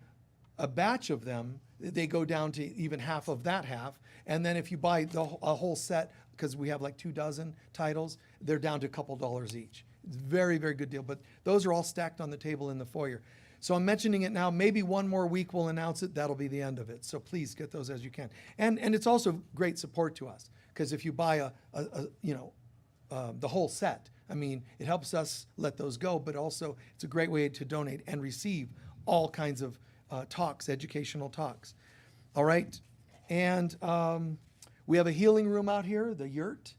a batch of them, they go down to even half of that half. And then if you buy a whole set, because we have like 24 titles, they're down to a couple dollars each. It's a very, very good deal. But those are all stacked on the table in the foyer. So I'm mentioning it now. Maybe one more week we'll announce it. That'll be the end of it. So please get those as you can. And it's also great support to us, because if you buy the whole set, I mean, it helps us let those go, but also it's a great way to donate and receive all kinds of talks, educational talks. All right. And we have a healing room out here, the Yurt.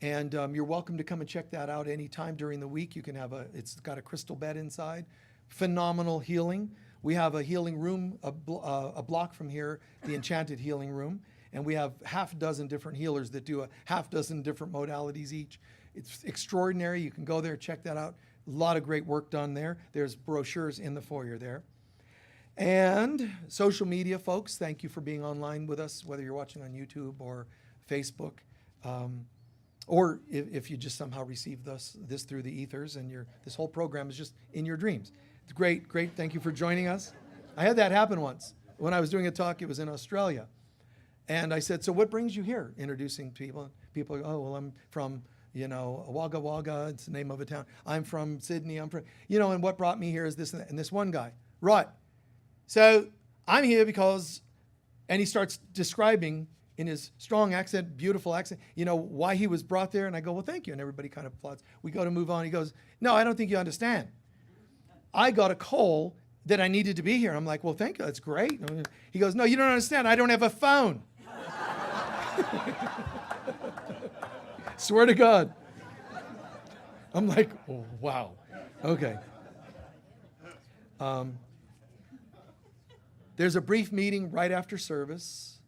And you're welcome to come and check that out anytime during the week. You can it's got a crystal bed inside. Phenomenal healing. We have a healing room a block from here, the Enchanted Healing Room. And we have half a dozen different healers that do a half dozen different modalities each. It's extraordinary. You can go there, check that out. A lot of great work done there. There's brochures in the foyer there. And social media folks, thank you for being online with us, whether you're watching on YouTube or Facebook. Or if you just somehow received this through the ethers, and this whole program is just in your dreams. It's great. Thank you for joining us. I had that happen once. When I was doing a talk, it was in Australia. And I said, so what brings you here? Introducing people. People go, oh, well, I'm from, Wagga Wagga. It's the name of a town. I'm from Sydney. I'm from, and what brought me here is this and that. And this one guy, right. So I'm here because, and he starts describing in his strong accent, beautiful accent, why he was brought there. And I go, well, thank you. And everybody kind of applauds. We go to move on. He goes, no, I don't think you understand. I got a call that I needed to be here. I'm like, well, thank you. That's great. He goes, no, you don't understand. I don't have a phone. Swear to God. I'm like, oh, wow. Okay. There's a brief meeting right after service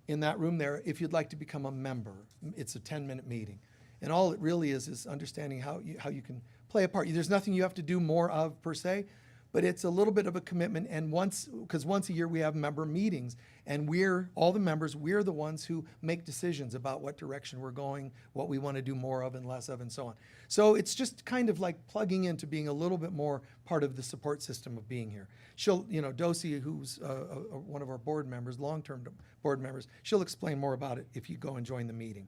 in that room there if you'd like to become a member. It's a 10-minute meeting. And all it really is understanding how you can play a part. There's nothing you have to do more of per se, but it's a little bit of a commitment. And once a year we have member meetings, and all the members, we're the ones who make decisions about what direction we're going, what we want to do more of and less of, and so on. So it's just kind of like plugging into being a little bit more part of the support system of being here. She'll, Dosi, who's one of our board members, long-term board members, she'll explain more about it if you go and join the meeting.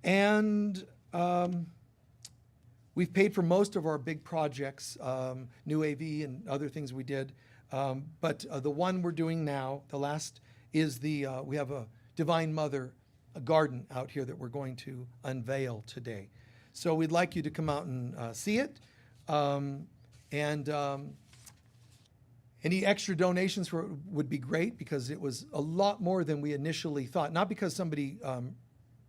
And we've paid for most of our big projects, new AV and other things we did. But the one we're doing now, the last, is we have a Divine Mother, a garden out here that we're going to unveil today. So we'd like you to come out and see it. Any extra donations would be great, because it was a lot more than we initially thought. Not because somebody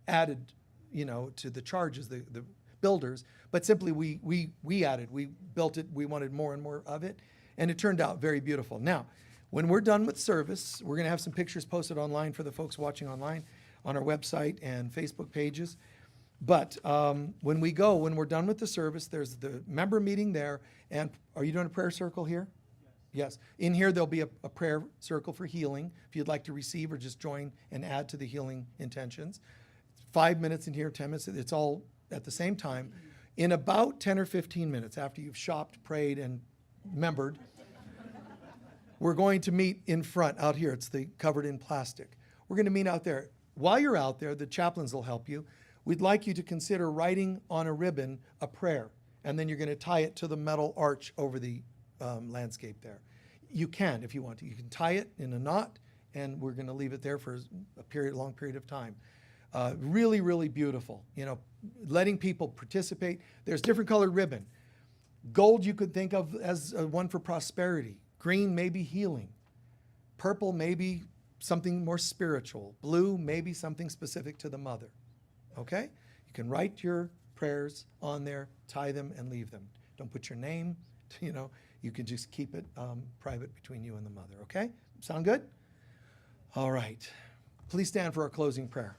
added, to the charges, the builders, but simply we added, we built it, we wanted more and more of it, and it turned out very beautiful. Now, when we're done with service, we're going to have some pictures posted online for the folks watching online on our website and Facebook pages. But when we're done with the service, there's the member meeting there. And are you doing a prayer circle here? Yes. In here, there'll be a prayer circle for healing, if you'd like to receive or just join and add to the healing intentions. 5 minutes in here, 10 minutes, it's all at the same time. In about 10 or 15 minutes, after you've shopped, prayed, and membered, we're going to meet in front out here. It's covered in plastic. We're going to meet out there. While you're out there, the chaplains will help you. We'd like you to consider writing on a ribbon a prayer, and then you're going to tie it to the metal arch over the landscape there. You can, if you want to. You can tie it in a knot, and we're going to leave it there for a long period of time. Really, really beautiful. Letting people participate. There's different colored ribbon. Gold you could think of as one for prosperity. Green, maybe healing. Purple, maybe something more spiritual. Blue, maybe something specific to the mother. Okay? You can write your prayers on there, tie them, and leave them. Don't put your name, you can just keep it private between you and the mother. Okay? Sound good? All right. Please stand for our closing prayer.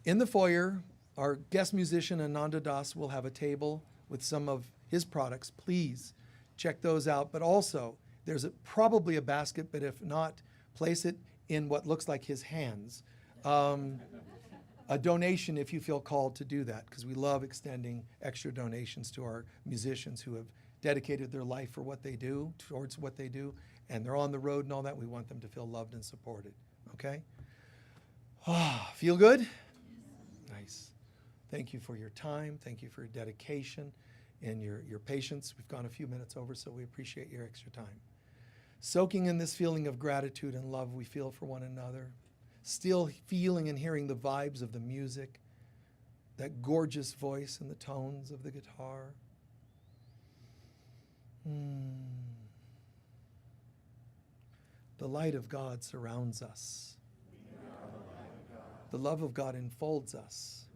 In the foyer, our guest musician, Ananda Das, will have a table with some of his products. Please check those out. But also, there's probably a basket, but if not, place it in what looks like his hands. A donation if you feel called to do that, because we love extending extra donations to our musicians who have dedicated their life for what they do, towards what they do, and they're on the road and all that. We want them to feel loved and supported. Okay? Feel good? Nice. Thank you for your time. Thank you for your dedication and your patience. We've gone a few minutes over, so we appreciate your extra time. Soaking in this feeling of gratitude and love we feel for one another. Still feeling and hearing the vibes of the music, that gorgeous voice and the tones of the guitar. The light of God surrounds us. The love of God enfolds us.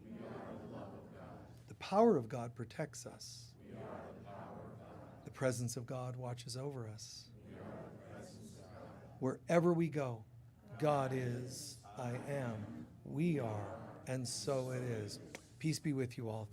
The power of God protects us. The presence of God watches over us. Wherever we go, God is, I am, we are, and so it is. Peace be with you all. Thank